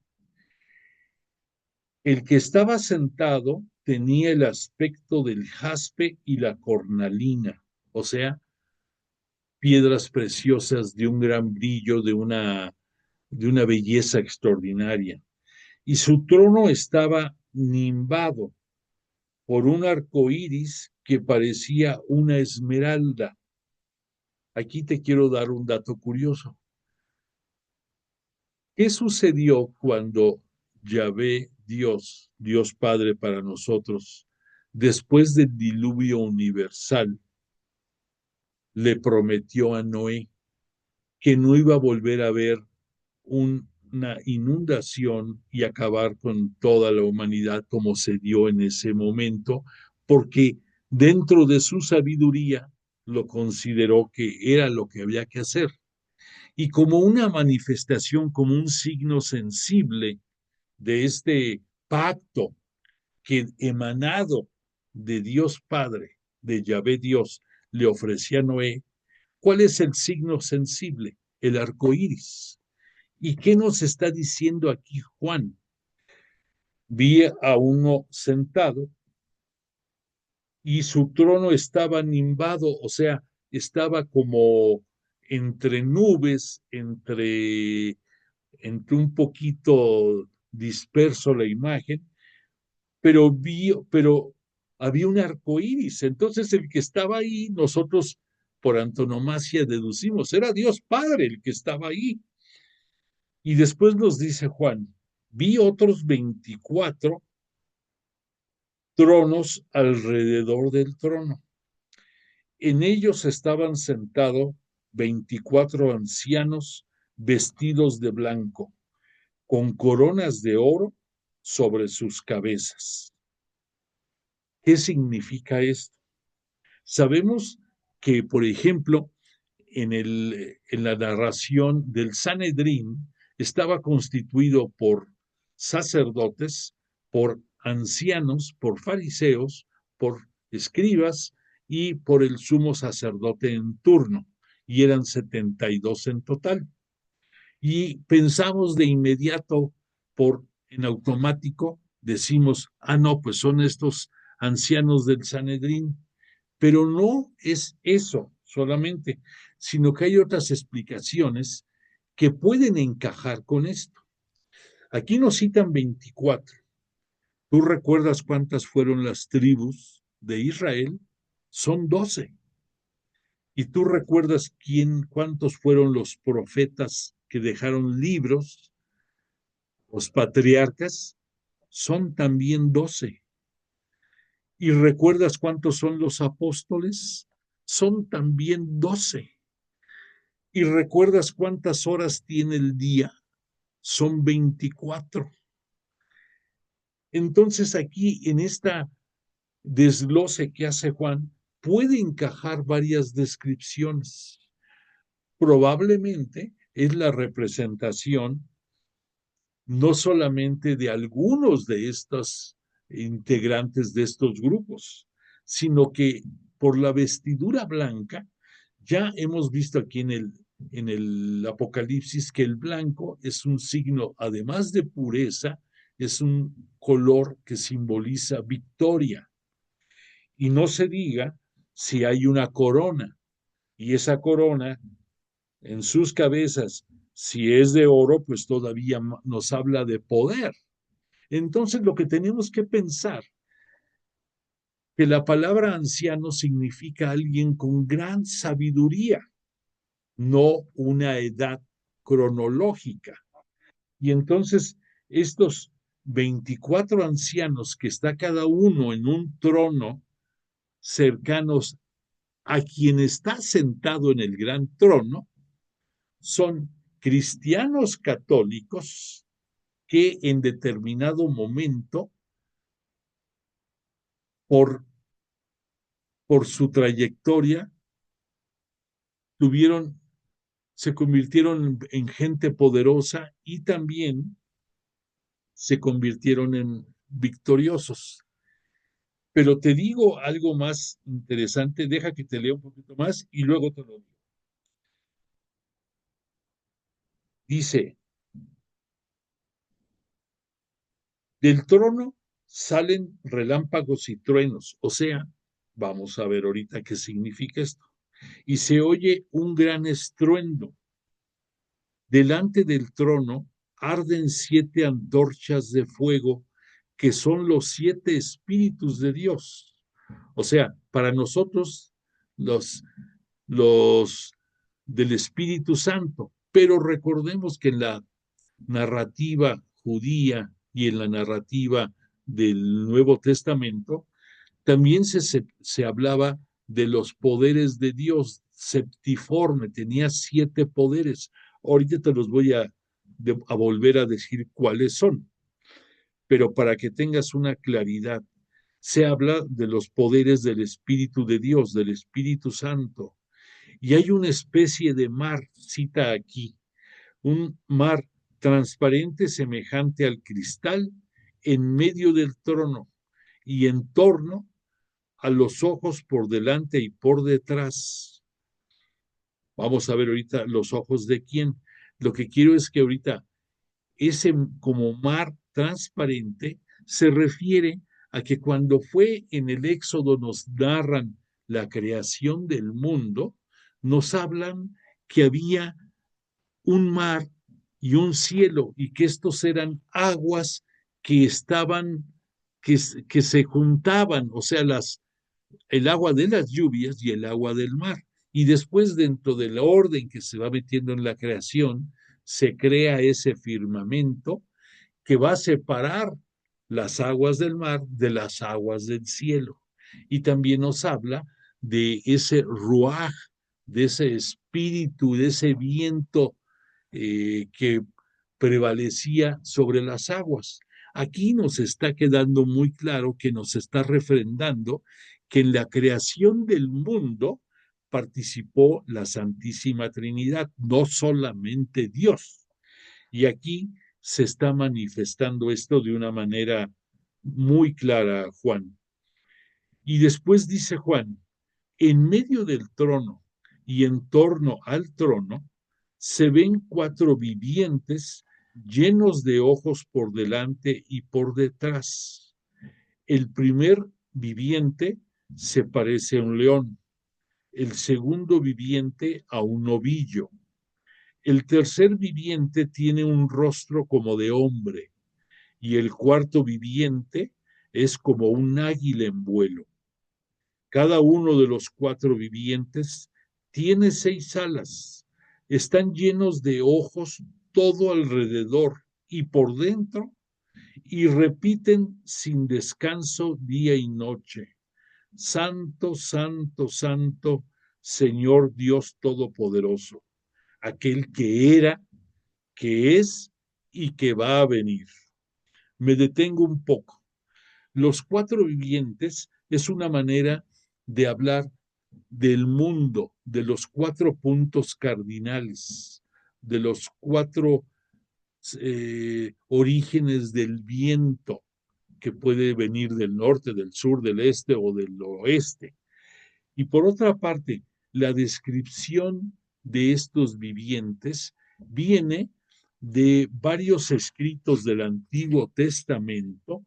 El que estaba sentado tenía el aspecto del jaspe y la cornalina, o sea, piedras preciosas de un gran brillo, de una belleza extraordinaria. Y su trono estaba nimbado por un arco iris que parecía una esmeralda. Aquí te quiero dar un dato curioso. ¿Qué sucedió cuando Yahvé, Dios Padre para nosotros, después del diluvio universal, le prometió a Noé que no iba a volver a haber una inundación y acabar con toda la humanidad como se dio en ese momento, porque dentro de su sabiduría lo consideró que era lo que había que hacer? Y como una manifestación, como un signo sensible de este pacto que emanado de Dios Padre, de Yahvé Dios, le ofrecía a Noé, ¿cuál es el signo sensible? El arco iris. ¿Y qué nos está diciendo aquí Juan? Vi a uno sentado y su trono estaba nimbado, o sea, estaba como entre nubes, entre un poquito disperso la imagen, pero había un arco iris. Entonces, el que estaba ahí, nosotros por antonomasia deducimos, era Dios Padre el que estaba ahí. Y después nos dice Juan, vi otros 24 tronos alrededor del trono. En ellos estaban sentados 24 ancianos vestidos de blanco, con coronas de oro sobre sus cabezas. ¿Qué significa esto? Sabemos que, por ejemplo, en la narración del Sanedrín estaba constituido por sacerdotes, por ancianos, por fariseos, por escribas y por el sumo sacerdote en turno, y eran 72 en total. Y pensamos de inmediato, en automático, decimos, no, pues son estos ancianos del Sanedrín, pero no es eso solamente, sino que hay otras explicaciones que pueden encajar con esto. Aquí nos citan 24. ¿Tú recuerdas cuántas fueron las tribus de Israel? Son 12. ¿Y tú recuerdas cuántos fueron los profetas que dejaron libros? Los patriarcas son también 12. ¿Y recuerdas cuántos son los apóstoles? Son también 12. ¿Y recuerdas cuántas horas tiene el día? Son 24. Entonces aquí en esta desglose que hace Juan, puede encajar varias descripciones. Probablemente es la representación no solamente de algunos de estos integrantes de estos grupos, sino que por la vestidura blanca, ya hemos visto aquí en el Apocalipsis que el blanco es un signo, además de pureza, es un color que simboliza victoria. Y no se diga si hay una corona, y esa corona en sus cabezas Si es de oro, pues todavía nos habla de poder. Entonces, lo que tenemos que pensar, que la palabra anciano significa alguien con gran sabiduría, no una edad cronológica. Y entonces, estos 24 ancianos que está cada uno en un trono cercanos a quien está sentado en el gran trono, son cristianos católicos que en determinado momento, por, por su trayectoria, se convirtieron en gente poderosa y también se convirtieron en victoriosos. Pero te digo algo más interesante, deja que te lea un poquito más y luego te lo digo. Dice, del trono salen relámpagos y truenos, o sea, vamos a ver ahorita qué significa esto. Y se oye un gran estruendo. Delante del trono arden 7 antorchas de fuego, que son los 7 espíritus de Dios. O sea, para nosotros, los del Espíritu Santo. Pero recordemos que en la narrativa judía y en la narrativa del Nuevo Testamento, también se hablaba de los poderes de Dios, septiforme, tenía 7 poderes. Ahorita te los voy a volver a decir cuáles son, pero para que tengas una claridad, se habla de los poderes del Espíritu de Dios, del Espíritu Santo, y hay una especie de mar, cita aquí, un mar transparente semejante al cristal en medio del trono y en torno a los ojos por delante y por detrás. Vamos a ver ahorita los ojos de quién. Lo que quiero es que ahorita ese como mar transparente se refiere a que cuando fue en el Éxodo nos narran la creación del mundo, nos hablan que había un mar y un cielo y que estos eran aguas que estaban, que se juntaban, o sea, el agua de las lluvias y el agua del mar. Y después, dentro del orden que se va metiendo en la creación, se crea ese firmamento que va a separar las aguas del mar de las aguas del cielo. Y también nos habla de ese ruaj, de ese espíritu, de ese viento que prevalecía sobre las aguas. Aquí nos está quedando muy claro que nos está refrendando que en la creación del mundo participó la Santísima Trinidad, no solamente Dios. Y aquí se está manifestando esto de una manera muy clara, Juan. Y después dice Juan, en medio del trono y en torno al trono se ven 4 vivientes llenos de ojos por delante y por detrás. El primer viviente se parece a un león, el segundo viviente a un ovillo, el tercer viviente tiene un rostro como de hombre y el cuarto viviente es como un águila en vuelo. Cada uno de los 4 vivientes tiene 6 alas, están llenos de ojos todo alrededor y por dentro, y repiten sin descanso día y noche: Santo, santo, santo, Señor Dios Todopoderoso, aquel que era, que es y que va a venir. Me detengo un poco. Los 4 vivientes es una manera de hablar del mundo, de los 4 puntos cardinales, de los 4 orígenes del viento que puede venir del norte, del sur, del este o del oeste. Y por otra parte, la descripción de estos vivientes viene de varios escritos del Antiguo Testamento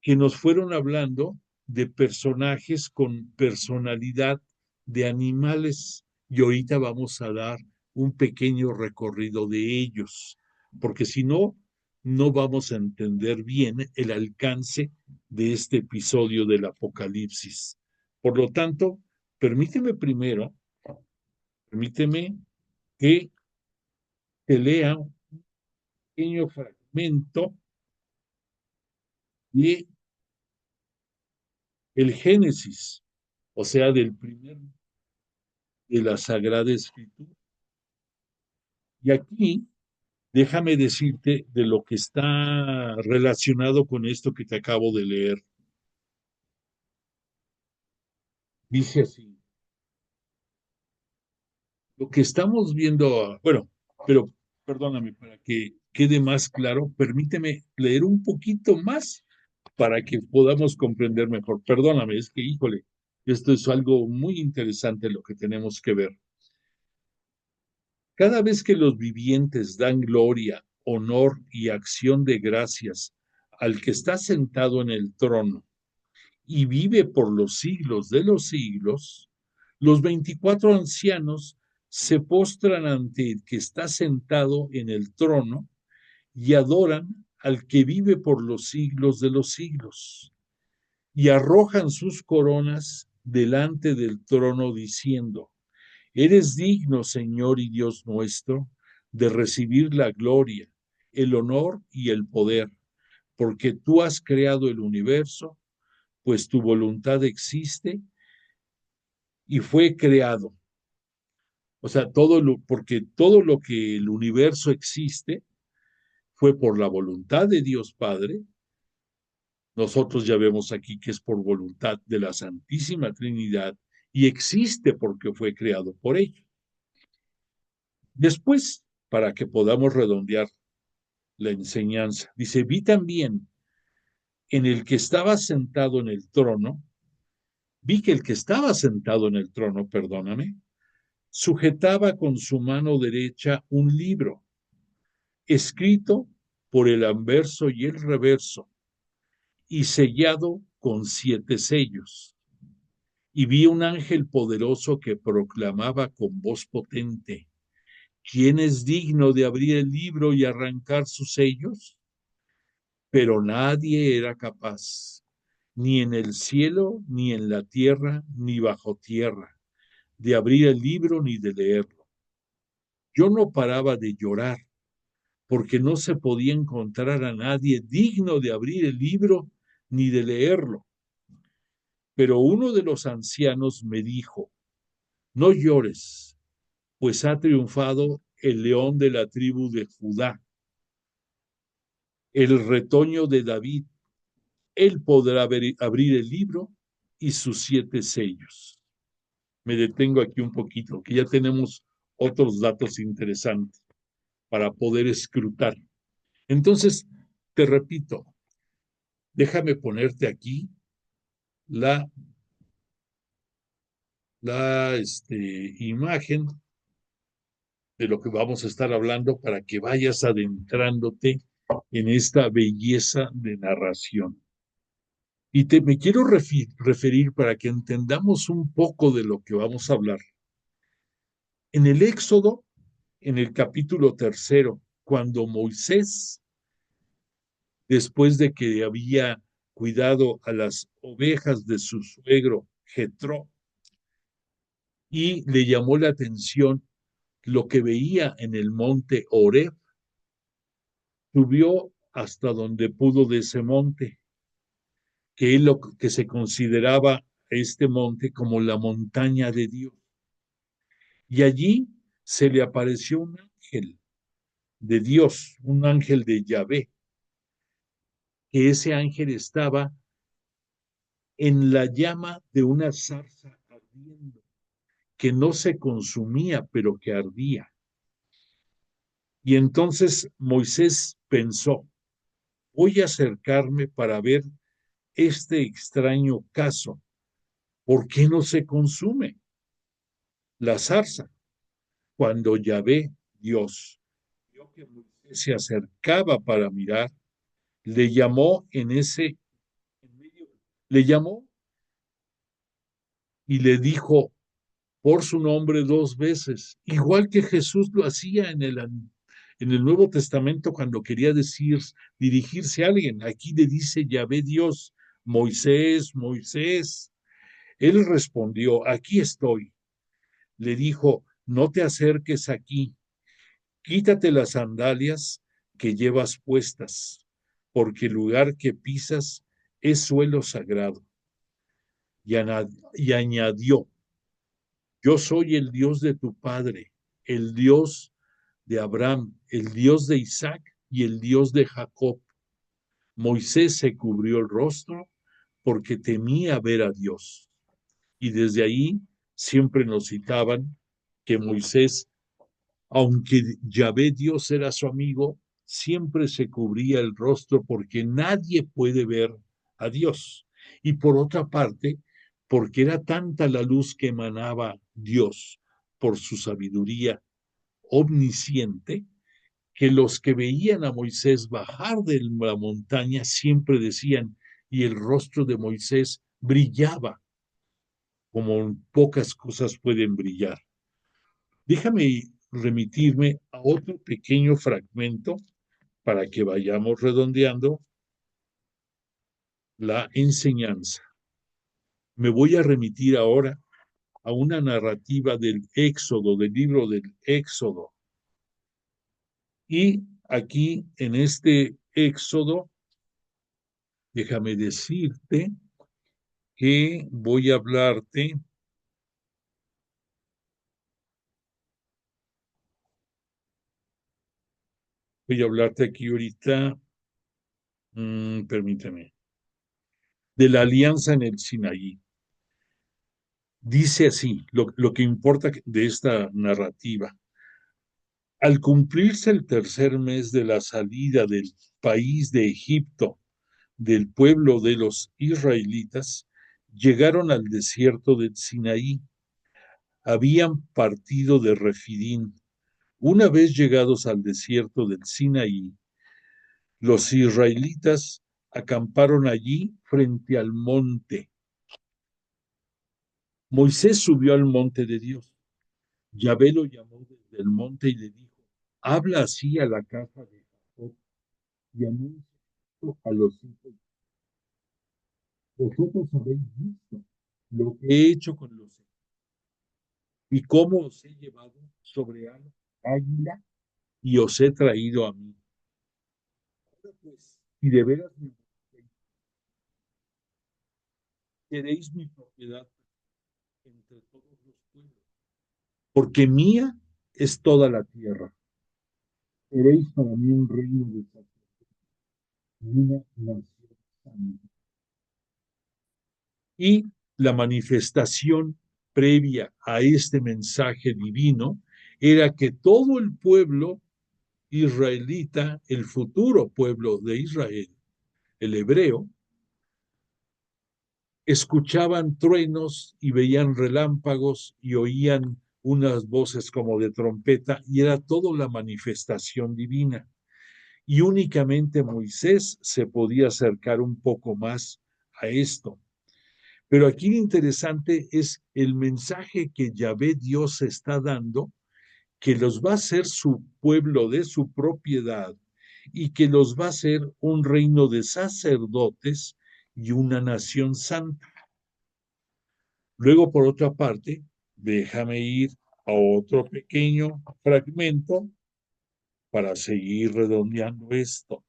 que nos fueron hablando de personajes con personalidad de animales, y ahorita vamos a dar un pequeño recorrido de ellos, porque si no, no vamos a entender bien el alcance de este episodio del Apocalipsis. Por lo tanto, permíteme primero, permíteme que te lea un pequeño fragmento de el Génesis, o sea, del primer de la Sagrada Escritura. Y aquí déjame decirte de lo que está relacionado con esto que te acabo de leer. Dice así, lo que estamos viendo, bueno, pero perdóname, para que quede más claro, permíteme leer un poquito más para que podamos comprender mejor. Perdóname, es que, híjole, esto es algo muy interesante lo que tenemos que ver. Cada vez que los vivientes dan gloria, honor y acción de gracias al que está sentado en el trono y vive por los siglos de los siglos, los 24 ancianos se postran ante el que está sentado en el trono y adoran al que vive por los siglos de los siglos y arrojan sus coronas delante del trono diciendo, eres digno, Señor y Dios nuestro, de recibir la gloria, el honor y el poder, porque tú has creado el universo, pues tu voluntad existe y fue creado. O sea, porque todo lo que el universo existe fue por la voluntad de Dios Padre. Nosotros ya vemos aquí que es por voluntad de la Santísima Trinidad y existe porque fue creado por ellos. Después, para que podamos redondear la enseñanza, dice, vi también en el que estaba sentado en el trono, vi que el que estaba sentado en el trono, perdóname, sujetaba con su mano derecha un libro, escrito por el anverso y el reverso, y sellado con 7 sellos. Y vi un ángel poderoso que proclamaba con voz potente, ¿quién es digno de abrir el libro y arrancar sus sellos? Pero nadie era capaz, ni en el cielo, ni en la tierra, ni bajo tierra, de abrir el libro ni de leerlo. Yo no paraba de llorar, porque no se podía encontrar a nadie digno de abrir el libro ni de leerlo. Pero uno de los ancianos me dijo, no llores, pues ha triunfado el león de la tribu de Judá, el retoño de David. Él podrá abrir el libro y sus 7 sellos. Me detengo aquí un poquito, que ya tenemos otros datos interesantes para poder escrutar. Entonces, te repito, déjame ponerte aquí la, imagen de lo que vamos a estar hablando para que vayas adentrándote en esta belleza de narración. Y me quiero referir para que entendamos un poco de lo que vamos a hablar. En el Éxodo, en el capítulo 3, cuando Moisés, después de que había cuidado a las ovejas de su suegro Jetro, y le llamó la atención lo que veía en el monte Horeb, subió hasta donde pudo de ese monte, que es lo que se consideraba este monte como la montaña de Dios. Y allí se le apareció un ángel de Dios, un ángel de Yahvé, que ese ángel estaba en la llama de una zarza ardiendo, que no se consumía, pero que ardía. Y entonces Moisés pensó, voy a acercarme para ver este extraño caso. ¿Por qué no se consume la zarza? Cuando Yahvé, Dios, vio que Moisés se acercaba para mirar, le llamó le llamó y le dijo, por su nombre 2 veces, igual que Jesús lo hacía en el Nuevo Testamento cuando quería dirigirse a alguien. Aquí le dice Yahvé Dios, Moisés, Moisés. Él respondió, aquí estoy. Le dijo, no te acerques aquí, quítate las sandalias que llevas puestas, porque el lugar que pisas es suelo sagrado. Y añadió, yo soy el Dios de tu padre, el Dios de Abraham, el Dios de Isaac y el Dios de Jacob. Moisés se cubrió el rostro porque temía ver a Dios. Y desde ahí siempre nos citaban que Moisés, aunque Yahvé Dios era su amigo, siempre se cubría el rostro porque nadie puede ver a Dios. Y por otra parte, porque era tanta la luz que emanaba Dios por su sabiduría omnisciente, que los que veían a Moisés bajar de la montaña siempre decían, y el rostro de Moisés brillaba como pocas cosas pueden brillar. Déjame remitirme a otro pequeño fragmento para que vayamos redondeando la enseñanza. Me voy a remitir ahora a una narrativa del Éxodo, del libro del Éxodo. Y aquí en este Éxodo, déjame decirte que voy a hablarte aquí ahorita, permíteme, de la alianza en el Sinaí. Dice así, lo que importa de esta narrativa. Al cumplirse el tercer mes de la salida del país de Egipto, del pueblo de los israelitas, llegaron al desierto del Sinaí. Habían partido de Refidín. Una vez llegados al desierto del Sinaí, los israelitas acamparon allí frente al monte. Moisés subió al monte de Dios. Yahvé lo llamó desde el monte y le dijo, habla así a la casa de Jacob y anuncia a los hijos. Vosotros habéis visto lo que he hecho con los hijos y cómo os he llevado sobre águila y os he traído a mí. Ahora pues, si de veras me busquéis, seréis mi propiedad entre todos los pueblos, porque mía es toda la tierra. Seréis para mí un reino de sacerdotes, una nación santa. Y la manifestación previa a este mensaje divino era que todo el pueblo israelita, el futuro pueblo de Israel, el hebreo, escuchaban truenos y veían relámpagos y oían unas voces como de trompeta y era toda la manifestación divina. Y únicamente Moisés se podía acercar un poco más a esto. Pero aquí lo interesante es el mensaje que Yahvé Dios está dando, que los va a hacer su pueblo de su propiedad y que los va a hacer un reino de sacerdotes y una nación santa. Luego, por otra parte, déjame ir a otro pequeño fragmento para seguir redondeando esto.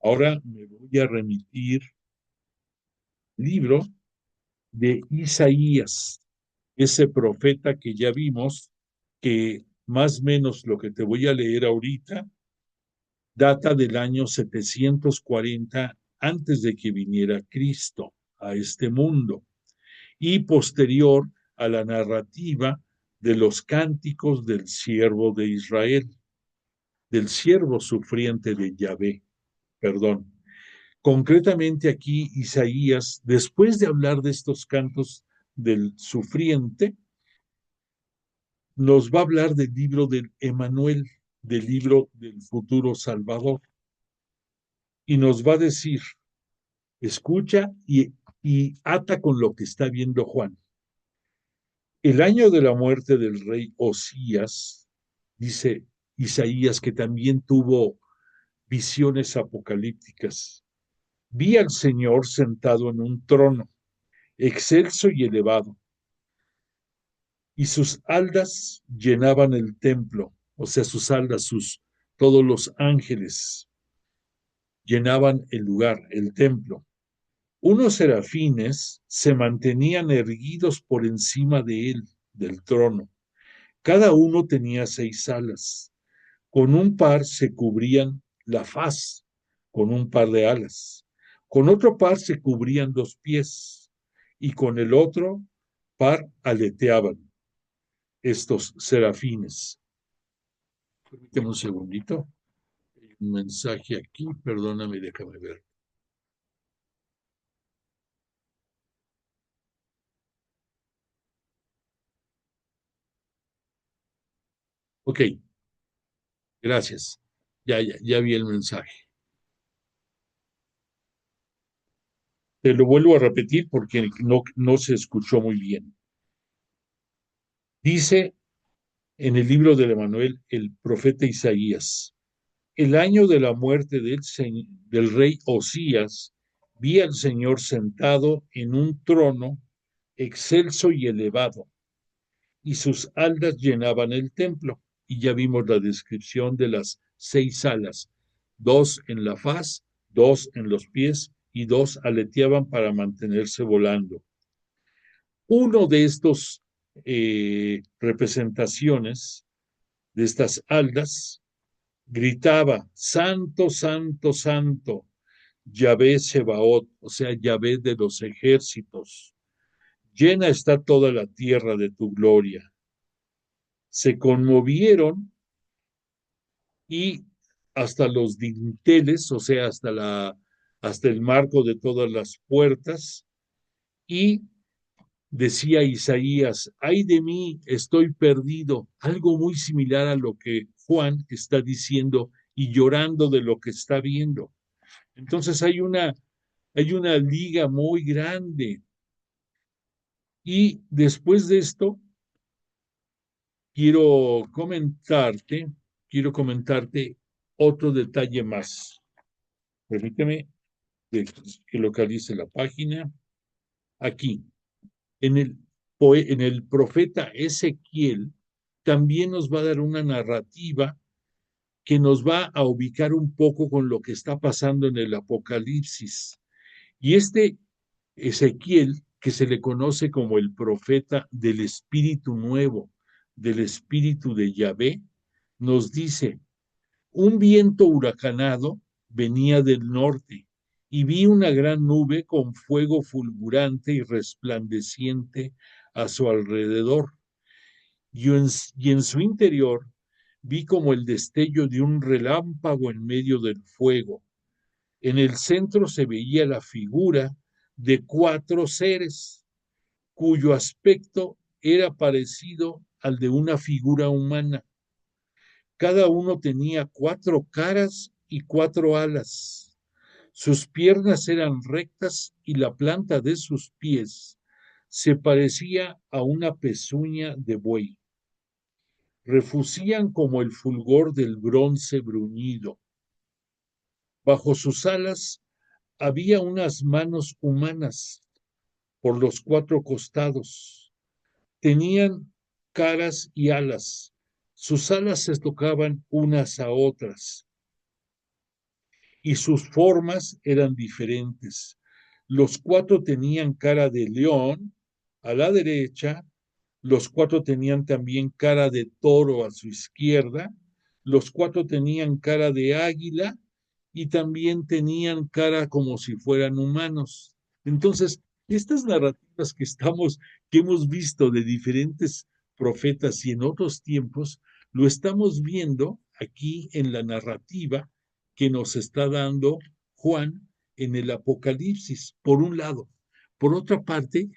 Ahora me voy a remitir al libro de Isaías, ese profeta que ya vimos, que más o menos lo que te voy a leer ahorita data del año 740 antes de que viniera Cristo a este mundo y posterior a la narrativa de los cánticos del siervo de Israel, del siervo sufriente de Yahvé, perdón. Concretamente aquí Isaías, después de hablar de estos cantos del sufriente, nos va a hablar del libro del Emanuel, del libro del futuro Salvador, y nos va a decir, escucha y ata con lo que está viendo Juan. El año de la muerte del rey Osías, dice Isaías, que también tuvo visiones apocalípticas. Vi al Señor sentado en un trono, excelso y elevado, y sus aldas llenaban el templo, o sea, sus aldas, todos los ángeles llenaban el lugar, el templo. Unos serafines se mantenían erguidos por encima de él, del trono. Cada uno tenía 6 alas. Con un par se cubrían la faz, con un par de alas. Con otro par se cubrían 2 pies, y con el otro par aleteaban estos serafines. Permíteme un segundito. Hay un mensaje aquí, perdóname, déjame ver. Ok, gracias. Ya vi el mensaje. Te lo vuelvo a repetir porque no se escuchó muy bien. Dice en el libro de Emanuel el profeta Isaías: el año de la muerte del rey Osías, vi al Señor sentado en un trono excelso y elevado, y sus aldas llenaban el templo. Y ya vimos la descripción de las 6 alas, 2 en la faz, 2 en los pies, y 2 aleteaban para mantenerse volando. Uno de estos representaciones, de estas aldas, gritaba: Santo, Santo, Santo, Yahvé Sebaot, o sea, Yahvé de los ejércitos. Llena está toda la tierra de tu gloria. Se conmovieron y hasta los dinteles, o sea, hasta el marco de todas las puertas, y decía Isaías: ay de mí, estoy perdido. Algo muy similar a lo que Juan está diciendo y llorando de lo que está viendo. Entonces hay una liga muy grande. Y después de esto, quiero comentarte, quiero comentarte otro detalle más. Permíteme que localice la página. Aquí, en en el profeta Ezequiel, también nos va a dar una narrativa que nos va a ubicar un poco con lo que está pasando en el Apocalipsis. Y este Ezequiel, que se le conoce como el profeta del Espíritu Nuevo, del Espíritu de Yahvé, nos dice: un viento huracanado venía del norte, y vi una gran nube con fuego fulgurante y resplandeciente a su alrededor, y en su interior vi como el destello de un relámpago en medio del fuego. En el centro se veía la figura de 4 seres, cuyo aspecto era parecido al de una figura humana. Cada uno tenía 4 caras y 4 alas. Sus piernas eran rectas y la planta de sus pies se parecía a una pezuña de buey. Refucían como el fulgor del bronce bruñido. Bajo sus alas había unas manos humanas por los 4 costados. Tenían caras y alas. Sus alas se tocaban unas a otras y sus formas eran diferentes. Los 4 tenían cara de león a la derecha, los 4 tenían también cara de toro a su izquierda, los 4 tenían cara de águila y también tenían cara como si fueran humanos. Entonces, estas narrativas que hemos visto de diferentes profetas y en otros tiempos, lo estamos viendo aquí en la narrativa que nos está dando Juan en el Apocalipsis, por un lado. Por otra parte,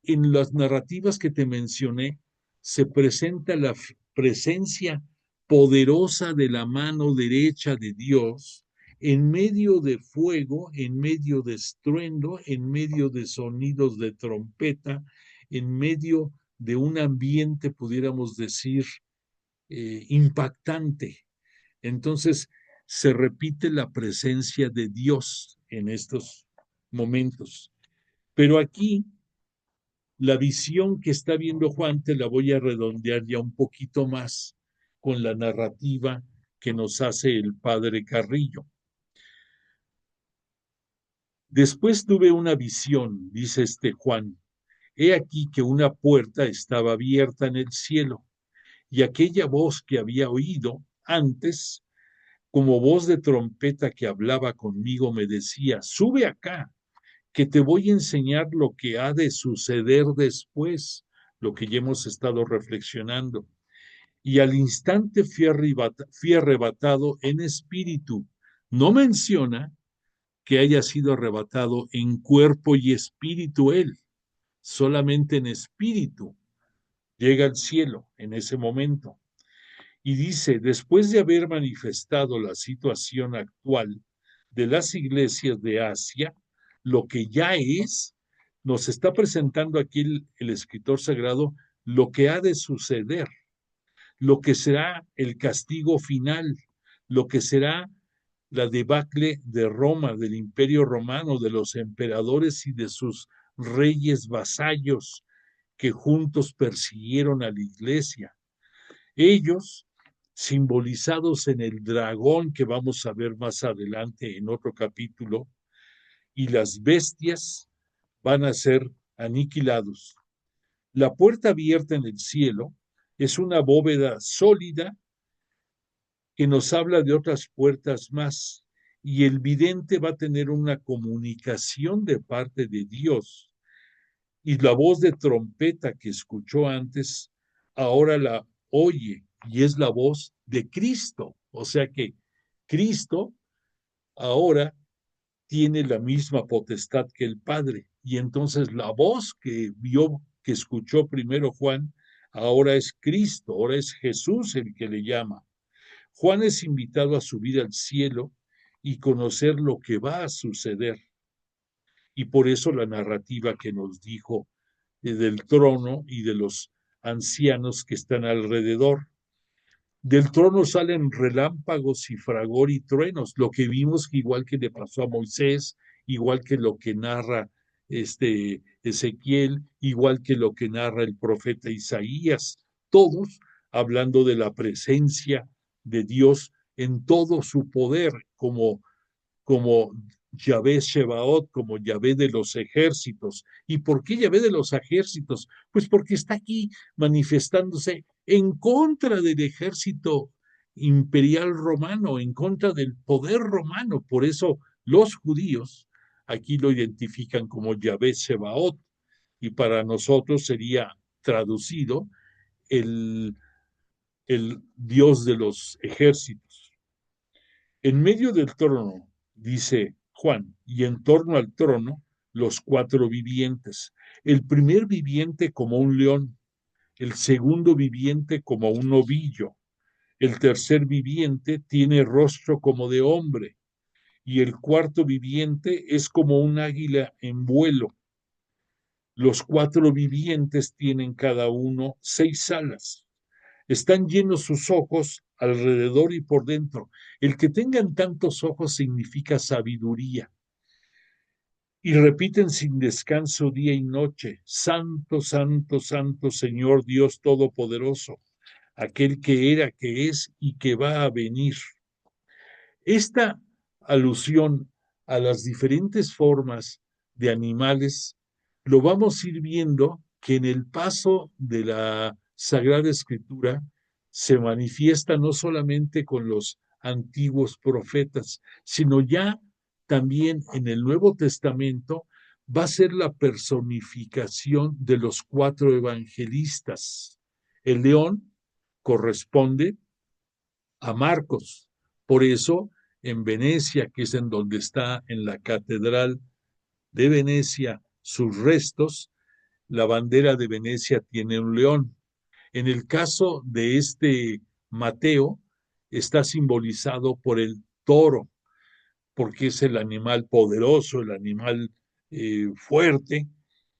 en las narrativas que te mencioné, se presenta la presencia poderosa de la mano derecha de Dios en medio de fuego, en medio de estruendo, en medio de sonidos de trompeta, en medio de un ambiente, pudiéramos decir, impactante. Entonces, se repite la presencia de Dios en estos momentos. Pero aquí, la visión que está viendo Juan, te la voy a redondear ya un poquito más con la narrativa que nos hace el padre Carrillo. Después tuve una visión, dice este Juan. He aquí que una puerta estaba abierta en el cielo, y aquella voz que había oído antes, como voz de trompeta que hablaba conmigo, me decía: sube acá, que te voy a enseñar lo que ha de suceder después, lo que ya hemos estado reflexionando. Y al instante fui arrebatado en espíritu. No menciona que haya sido arrebatado en cuerpo y espíritu él, solamente en espíritu llega al cielo en ese momento. Y dice, después de haber manifestado la situación actual de las iglesias de Asia, lo que ya es, nos está presentando aquí el escritor sagrado lo que ha de suceder, lo que será el castigo final, lo que será la debacle de Roma, del imperio romano, de los emperadores y de sus reyes vasallos que juntos persiguieron a la iglesia. Ellos, simbolizados en el dragón que vamos a ver más adelante en otro capítulo, y las bestias van a ser aniquilados. La puerta abierta en el cielo es una bóveda sólida que nos habla de otras puertas más, y el vidente va a tener una comunicación de parte de Dios, y la voz de trompeta que escuchó antes, ahora la oye, y es la voz de Cristo. O sea que Cristo ahora tiene la misma potestad que el Padre, y entonces la voz que vio, que escuchó primero Juan, ahora es Cristo, ahora es Jesús el que le llama. Juan es invitado a subir al cielo y conocer lo que va a suceder. Y por eso la narrativa que nos dijo del trono y de los ancianos que están alrededor. Del trono salen relámpagos y fragor y truenos, lo que vimos igual que le pasó a Moisés, igual que lo que narra Ezequiel, igual que lo que narra el profeta Isaías, todos hablando de la presencia de Dios en todo su poder, como Yahvé Shebaot, como Yahvé de los ejércitos. ¿Y por qué Yahvé de los ejércitos? Pues porque está aquí manifestándose en contra del ejército imperial romano, en contra del poder romano. Por eso los judíos aquí lo identifican como Yahvé Shebaot, y para nosotros sería traducido el Dios de los ejércitos. En medio del trono, dice Juan, y en torno al trono, los cuatro vivientes. El primer viviente como un león, el segundo viviente como un ovillo, el tercer viviente tiene rostro como de hombre, y el cuarto viviente es como un águila en vuelo. Los cuatro vivientes tienen cada uno 6 alas. Están llenos sus ojos alrededor y por dentro. El que tengan tantos ojos significa sabiduría. Y repiten sin descanso día y noche: Santo, santo, santo Señor Dios Todopoderoso, aquel que era, que es y que va a venir. Esta alusión a las diferentes formas de animales lo vamos a ir viendo que en el paso de la Sagrada Escritura se manifiesta no solamente con los antiguos profetas, sino ya también en el Nuevo Testamento va a ser la personificación de los 4 evangelistas. El león corresponde a Marcos. Por eso, en Venecia, que es en donde está en la Catedral de Venecia sus restos, la bandera de Venecia tiene un león. En el caso de este Mateo, está simbolizado por el toro, porque es el animal poderoso, el animal fuerte,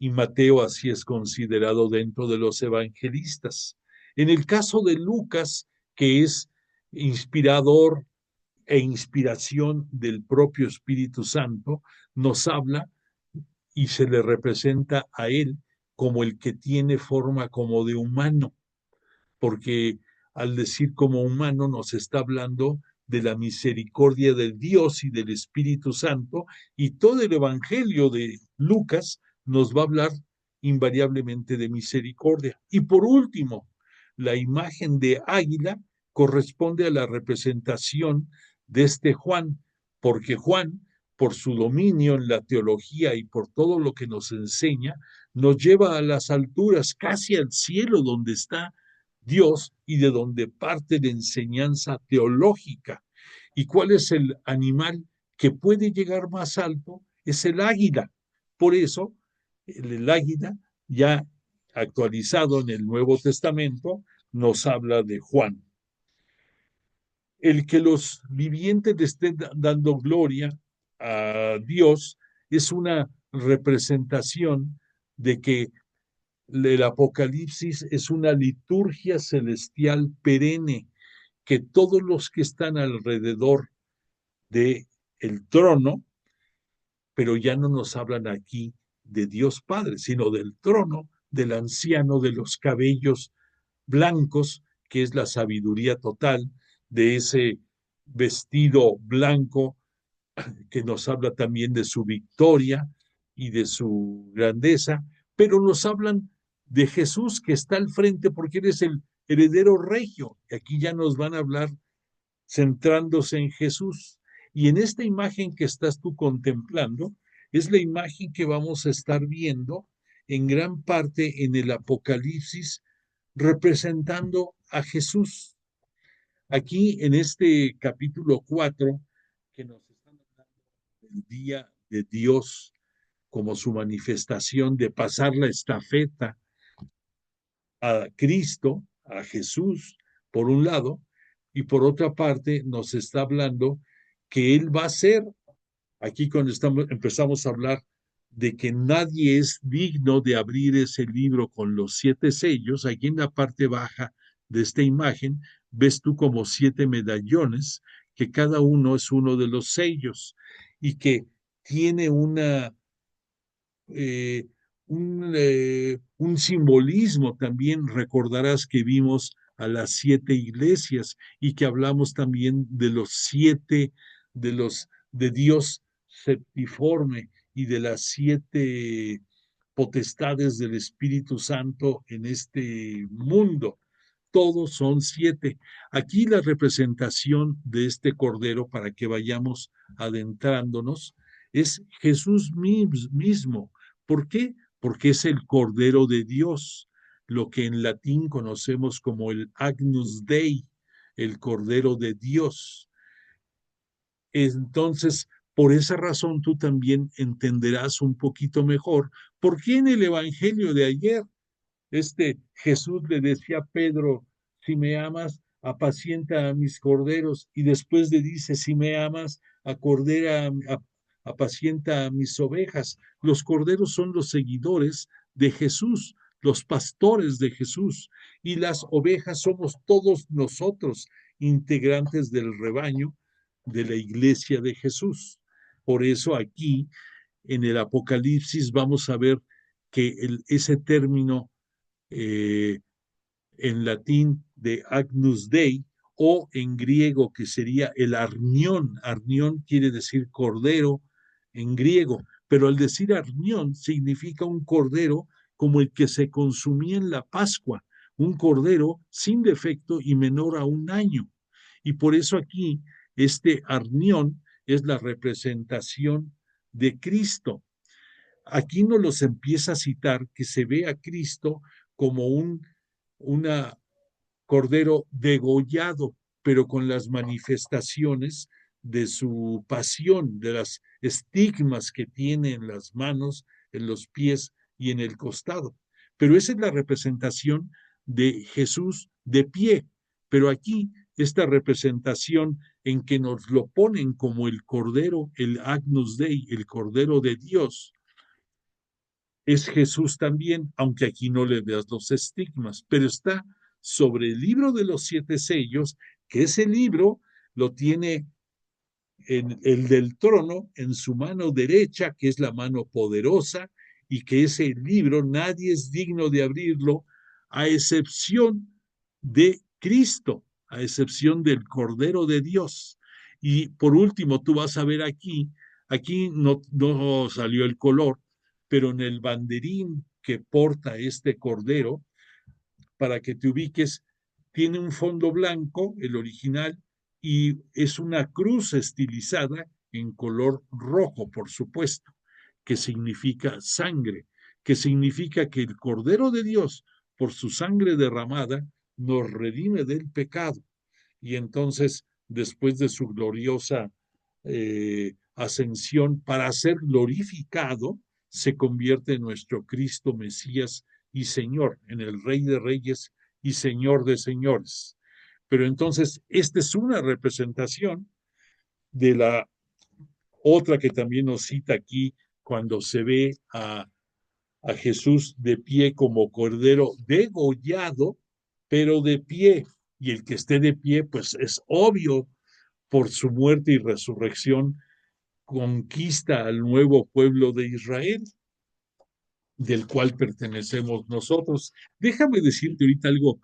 y Mateo así es considerado dentro de los evangelistas. En el caso de Lucas, que es inspirador e inspiración del propio Espíritu Santo, nos habla y se le representa a él como el que tiene forma como de humano, porque al decir como humano nos está hablando de la misericordia de Dios y del Espíritu Santo, y todo el Evangelio de Lucas nos va a hablar invariablemente de misericordia. Y por último, la imagen de águila corresponde a la representación de este Juan, porque Juan, por su dominio en la teología y por todo lo que nos enseña, nos lleva a las alturas, casi al cielo donde está Dios y de donde parte la enseñanza teológica. ¿Y cuál es el animal que puede llegar más alto? Es el águila. Por eso, el águila, ya actualizado en el Nuevo Testamento, nos habla de Juan. El que los vivientes le estén dando gloria a Dios es una representación de que el Apocalipsis es una liturgia celestial perenne, que todos los que están alrededor de el trono, pero ya no nos hablan aquí de Dios Padre, sino del trono del anciano de los cabellos blancos, que es la sabiduría total, de ese vestido blanco que nos habla también de su victoria y de su grandeza, pero nos hablan de Jesús que está al frente porque él es el heredero regio. Y aquí ya nos van a hablar centrándose en Jesús. Y en esta imagen que estás tú contemplando, es la imagen que vamos a estar viendo en gran parte en el Apocalipsis, representando a Jesús. Aquí en este capítulo 4, que nos están hablando del día de Dios como su manifestación de pasar la estafeta a Cristo, a Jesús, por un lado, y por otra parte nos está hablando que Él va a ser, aquí cuando empezamos a hablar de que nadie es digno de abrir ese libro con los 7 sellos, aquí en la parte baja de esta imagen ves tú como 7 medallones, que cada uno es uno de los sellos y que tiene eh, un simbolismo también. Recordarás que vimos a las 7 iglesias y que hablamos también de los 7 de Dios septiforme y de las 7 potestades del Espíritu Santo en este mundo. Todos son 7. Aquí la representación de este cordero, para que vayamos adentrándonos, es Jesús mismo. ¿Por qué? Porque es el Cordero de Dios, lo que en latín conocemos como el Agnus Dei, el Cordero de Dios. Entonces, por esa razón tú también entenderás un poquito mejor por qué en el Evangelio de ayer Jesús le decía a Pedro: si me amas, apacienta a mis corderos, y después le dice: si me amas, apacienta a mis ovejas. Los corderos son los seguidores de Jesús, los pastores de Jesús, y las ovejas somos todos nosotros, integrantes del rebaño de la iglesia de Jesús. Por eso aquí en el Apocalipsis vamos a ver que ese término en latín de Agnus Dei, o en griego que sería el arnión. Arnión quiere decir cordero en griego, pero al decir arnión significa un cordero como el que se consumía en la Pascua, un cordero sin defecto y menor a 1 año. Y por eso aquí este arnión es la representación de Cristo. Aquí nos los empieza a citar que se ve a Cristo como una cordero degollado, pero con las manifestaciones de su pasión, de las estigmas que tiene en las manos, en los pies y en el costado. Pero esa es la representación de Jesús de pie. Pero aquí esta representación en que nos lo ponen como el cordero, el Agnus Dei, el cordero de Dios, es Jesús también, aunque aquí no le veas los estigmas, pero está sobre el libro de los 7 sellos, que ese libro lo tiene en el del trono en su mano derecha, que es la mano poderosa, y que ese libro nadie es digno de abrirlo, a excepción de Cristo, a excepción del Cordero de Dios. Y por último, tú vas a ver aquí no salió el color, pero en el banderín que porta este Cordero, para que te ubiques, tiene un fondo blanco, el original, y es una cruz estilizada en color rojo, por supuesto, que significa sangre, que significa que el Cordero de Dios, por su sangre derramada, nos redime del pecado. Y entonces, después de su gloriosa ascensión, para ser glorificado, se convierte en nuestro Cristo Mesías y Señor, en el Rey de Reyes y Señor de Señores. Pero entonces, esta es una representación de la otra que también nos cita aquí cuando se ve a Jesús de pie como cordero degollado, pero de pie. Y el que esté de pie, pues es obvio, por su muerte y resurrección, conquista al nuevo pueblo de Israel, del cual pertenecemos nosotros. Déjame decirte ahorita algo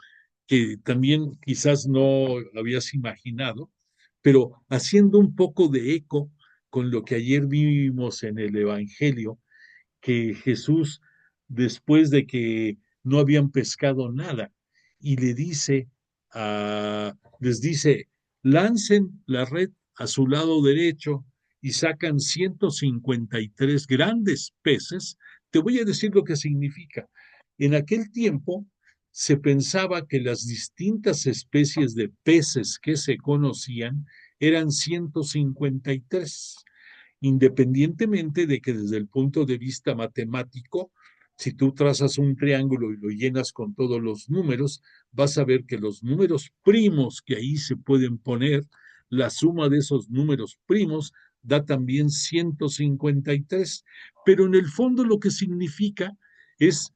que también quizás no habías imaginado, pero haciendo un poco de eco con lo que ayer vimos en el Evangelio, que Jesús, después de que no habían pescado nada, y les dice, lancen la red a su lado derecho y sacan 153 grandes peces. Te voy a decir lo que significa. En aquel tiempo se pensaba que las distintas especies de peces que se conocían eran 153, independientemente de que desde el punto de vista matemático, si tú trazas un triángulo y lo llenas con todos los números, vas a ver que los números primos que ahí se pueden poner, la suma de esos números primos da también 153, pero en el fondo lo que significa es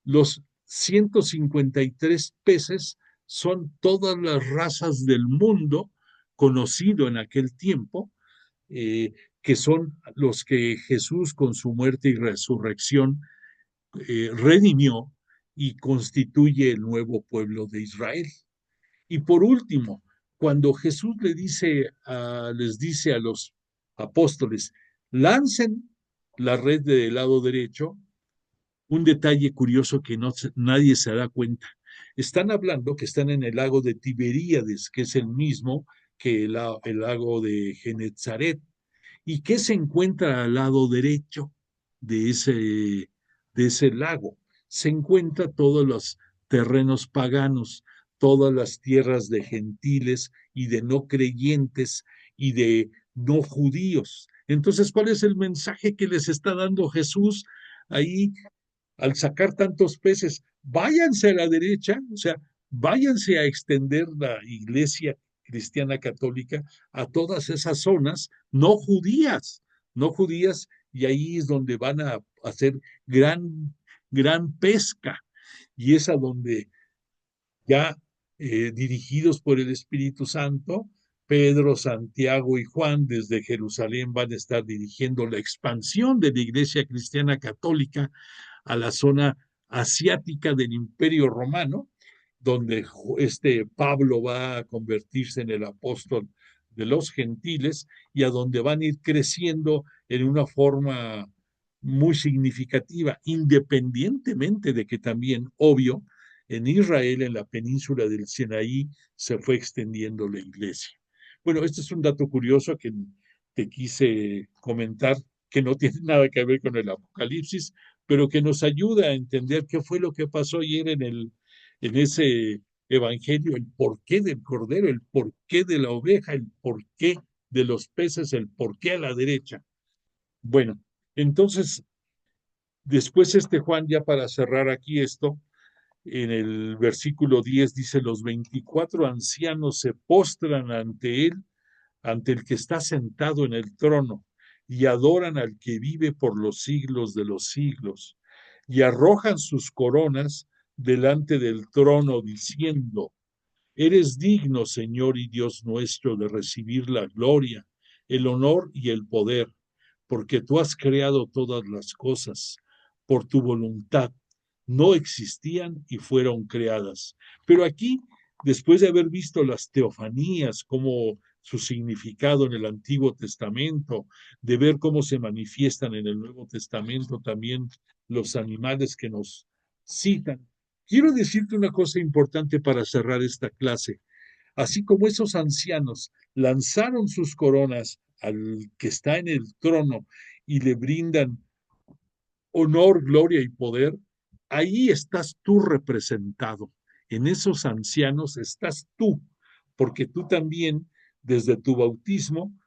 los 153 peces son todas las razas del mundo conocido en aquel tiempo, eh, que son los que Jesús con su muerte y resurrección redimió y constituye el nuevo pueblo de Israel. Y por último, cuando Jesús les dice a los apóstoles, lancen la red del lado derecho, un detalle curioso que nadie se da cuenta. Están hablando que están en el lago de Tiberíades, que es el mismo que el lago de Genezaret. ¿Y qué se encuentra al lado derecho de ese lago? Se encuentra todos los terrenos paganos, todas las tierras de gentiles y de no creyentes y de no judíos. Entonces, ¿cuál es el mensaje que les está dando Jesús ahí al sacar tantos peces? Váyanse a la derecha, o sea, váyanse a extender la iglesia cristiana católica a todas esas zonas no judías, no judías, y ahí es donde van a hacer gran pesca, y es a donde ya dirigidos por el Espíritu Santo, Pedro, Santiago y Juan desde Jerusalén van a estar dirigiendo la expansión de la Iglesia Cristiana Católica a la zona asiática del Imperio Romano, donde este Pablo va a convertirse en el apóstol de los gentiles y a donde van a ir creciendo en una forma muy significativa, independientemente de que también, obvio, en Israel, en la península del Sinaí, se fue extendiendo la iglesia. Bueno, este es un dato curioso que te quise comentar, que no tiene nada que ver con el Apocalipsis, pero que nos ayuda a entender qué fue lo que pasó ayer en ese evangelio, el porqué del cordero, el porqué de la oveja, el porqué de los peces, el porqué a la derecha. Bueno, entonces, después Juan, ya para cerrar aquí esto, en el versículo 10 dice, los 24 ancianos se postran ante él, ante el que está sentado en el trono, y adoran al que vive por los siglos de los siglos. y arrojan sus coronas delante del trono, diciendo: Eres digno, Señor y Dios nuestro, de recibir la gloria, el honor y el poder, porque tú has creado todas las cosas. Por tu voluntad no existían y fueron creadas. Pero aquí, después de haber visto las teofanías, como su significado en el Antiguo Testamento, de ver cómo se manifiestan en el Nuevo Testamento también los animales que nos citan, quiero decirte una cosa importante para cerrar esta clase. Así como esos ancianos lanzaron sus coronas al que está en el trono y le brindan honor, gloria y poder, ahí estás tú representado. En esos ancianos estás tú, porque tú también, desde tu bautismo,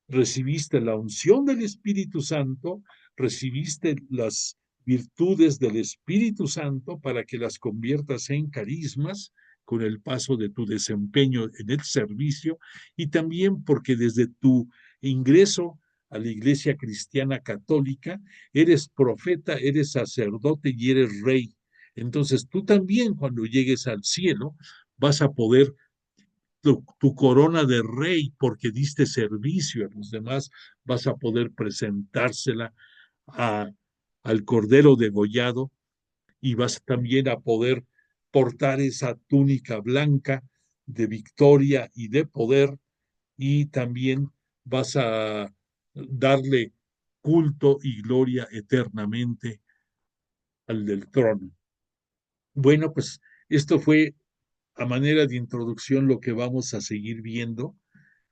recibiste la unción del Espíritu Santo, recibiste las virtudes del Espíritu Santo para que las conviertas en carismas con el paso de tu desempeño en el servicio, y también porque desde tu ingreso a la Iglesia Cristiana Católica eres profeta, eres sacerdote y eres rey. Entonces tú también, cuando llegues al cielo, vas a poder tu corona de rey, porque diste servicio a los demás, vas a poder presentársela al Cordero degollado, y vas también a poder portar esa túnica blanca de victoria y de poder, y también vas a darle culto y gloria eternamente al del trono. Bueno, pues esto fue a manera de introducción lo que vamos a seguir viendo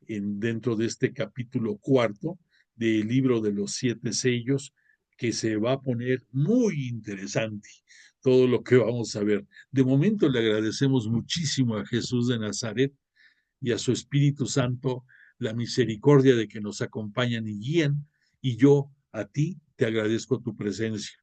dentro de este capítulo 4 del libro de los 7 sellos, que se va a poner muy interesante todo lo que vamos a ver. De momento le agradecemos muchísimo a Jesús de Nazaret y a su Espíritu Santo la misericordia de que nos acompañan y guían, y yo a ti te agradezco tu presencia.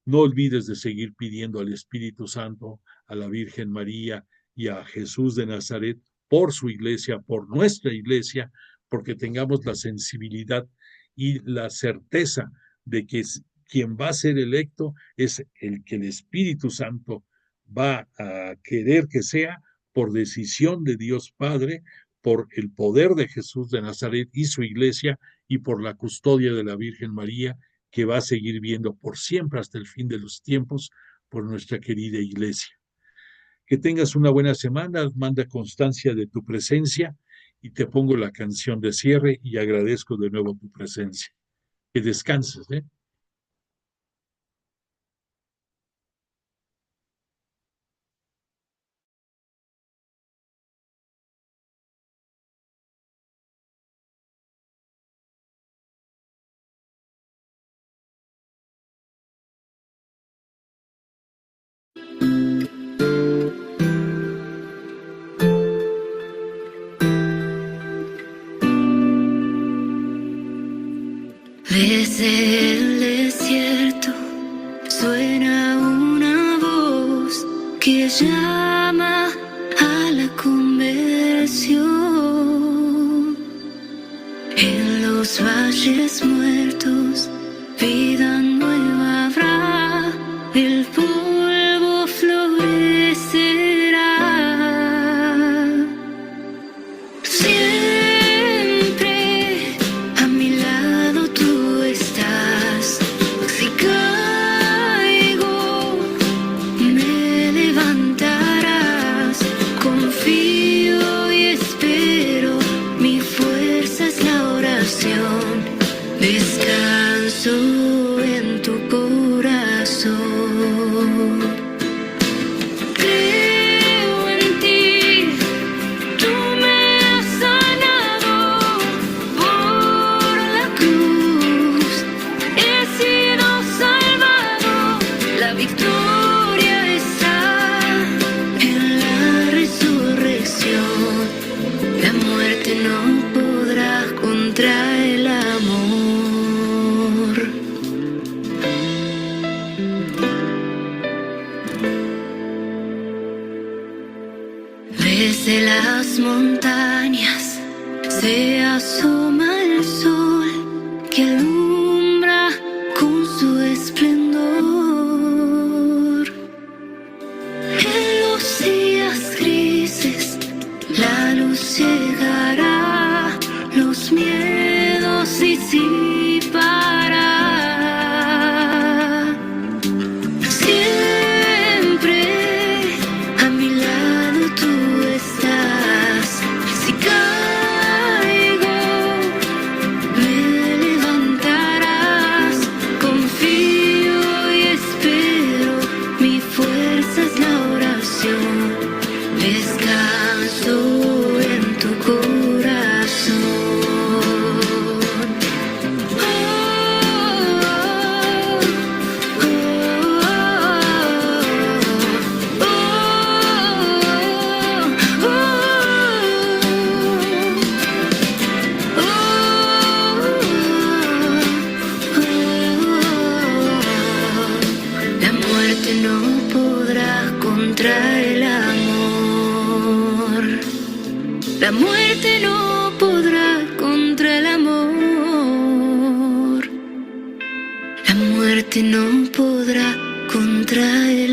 No olvides de seguir pidiendo al Espíritu Santo, a la Virgen María y a Jesús de Nazaret por su iglesia, por nuestra iglesia, porque tengamos la sensibilidad y la certeza de que quien va a ser electo es el que el Espíritu Santo va a querer que sea, por decisión de Dios Padre, por el poder de Jesús de Nazaret y su iglesia, y por la custodia de la Virgen María, que va a seguir viendo por siempre hasta el fin de los tiempos por nuestra querida iglesia. Que tengas una buena semana, manda constancia de tu presencia, y te pongo la canción de cierre y agradezco de nuevo tu presencia. Que descanses, ¿eh? Desde el desierto suena una voz que llama a la conversión. En los valles muertos, vida nueva habrá, el polvo florecerá. Siempre a mi lado tú estás. Si caigo, me levantarás. Confío y espero, mi fuerza es la oración. Descanso en tu corazón. Creo en ti, tú me has sanado por la cruz. He sido salvado, la victoria está en la resurrección. La muerte no podrá contra el amor. Desde las montañas se asoma el sol que alumbra con su esplendor. La muerte no podrá contra el amor. La muerte no podrá contra el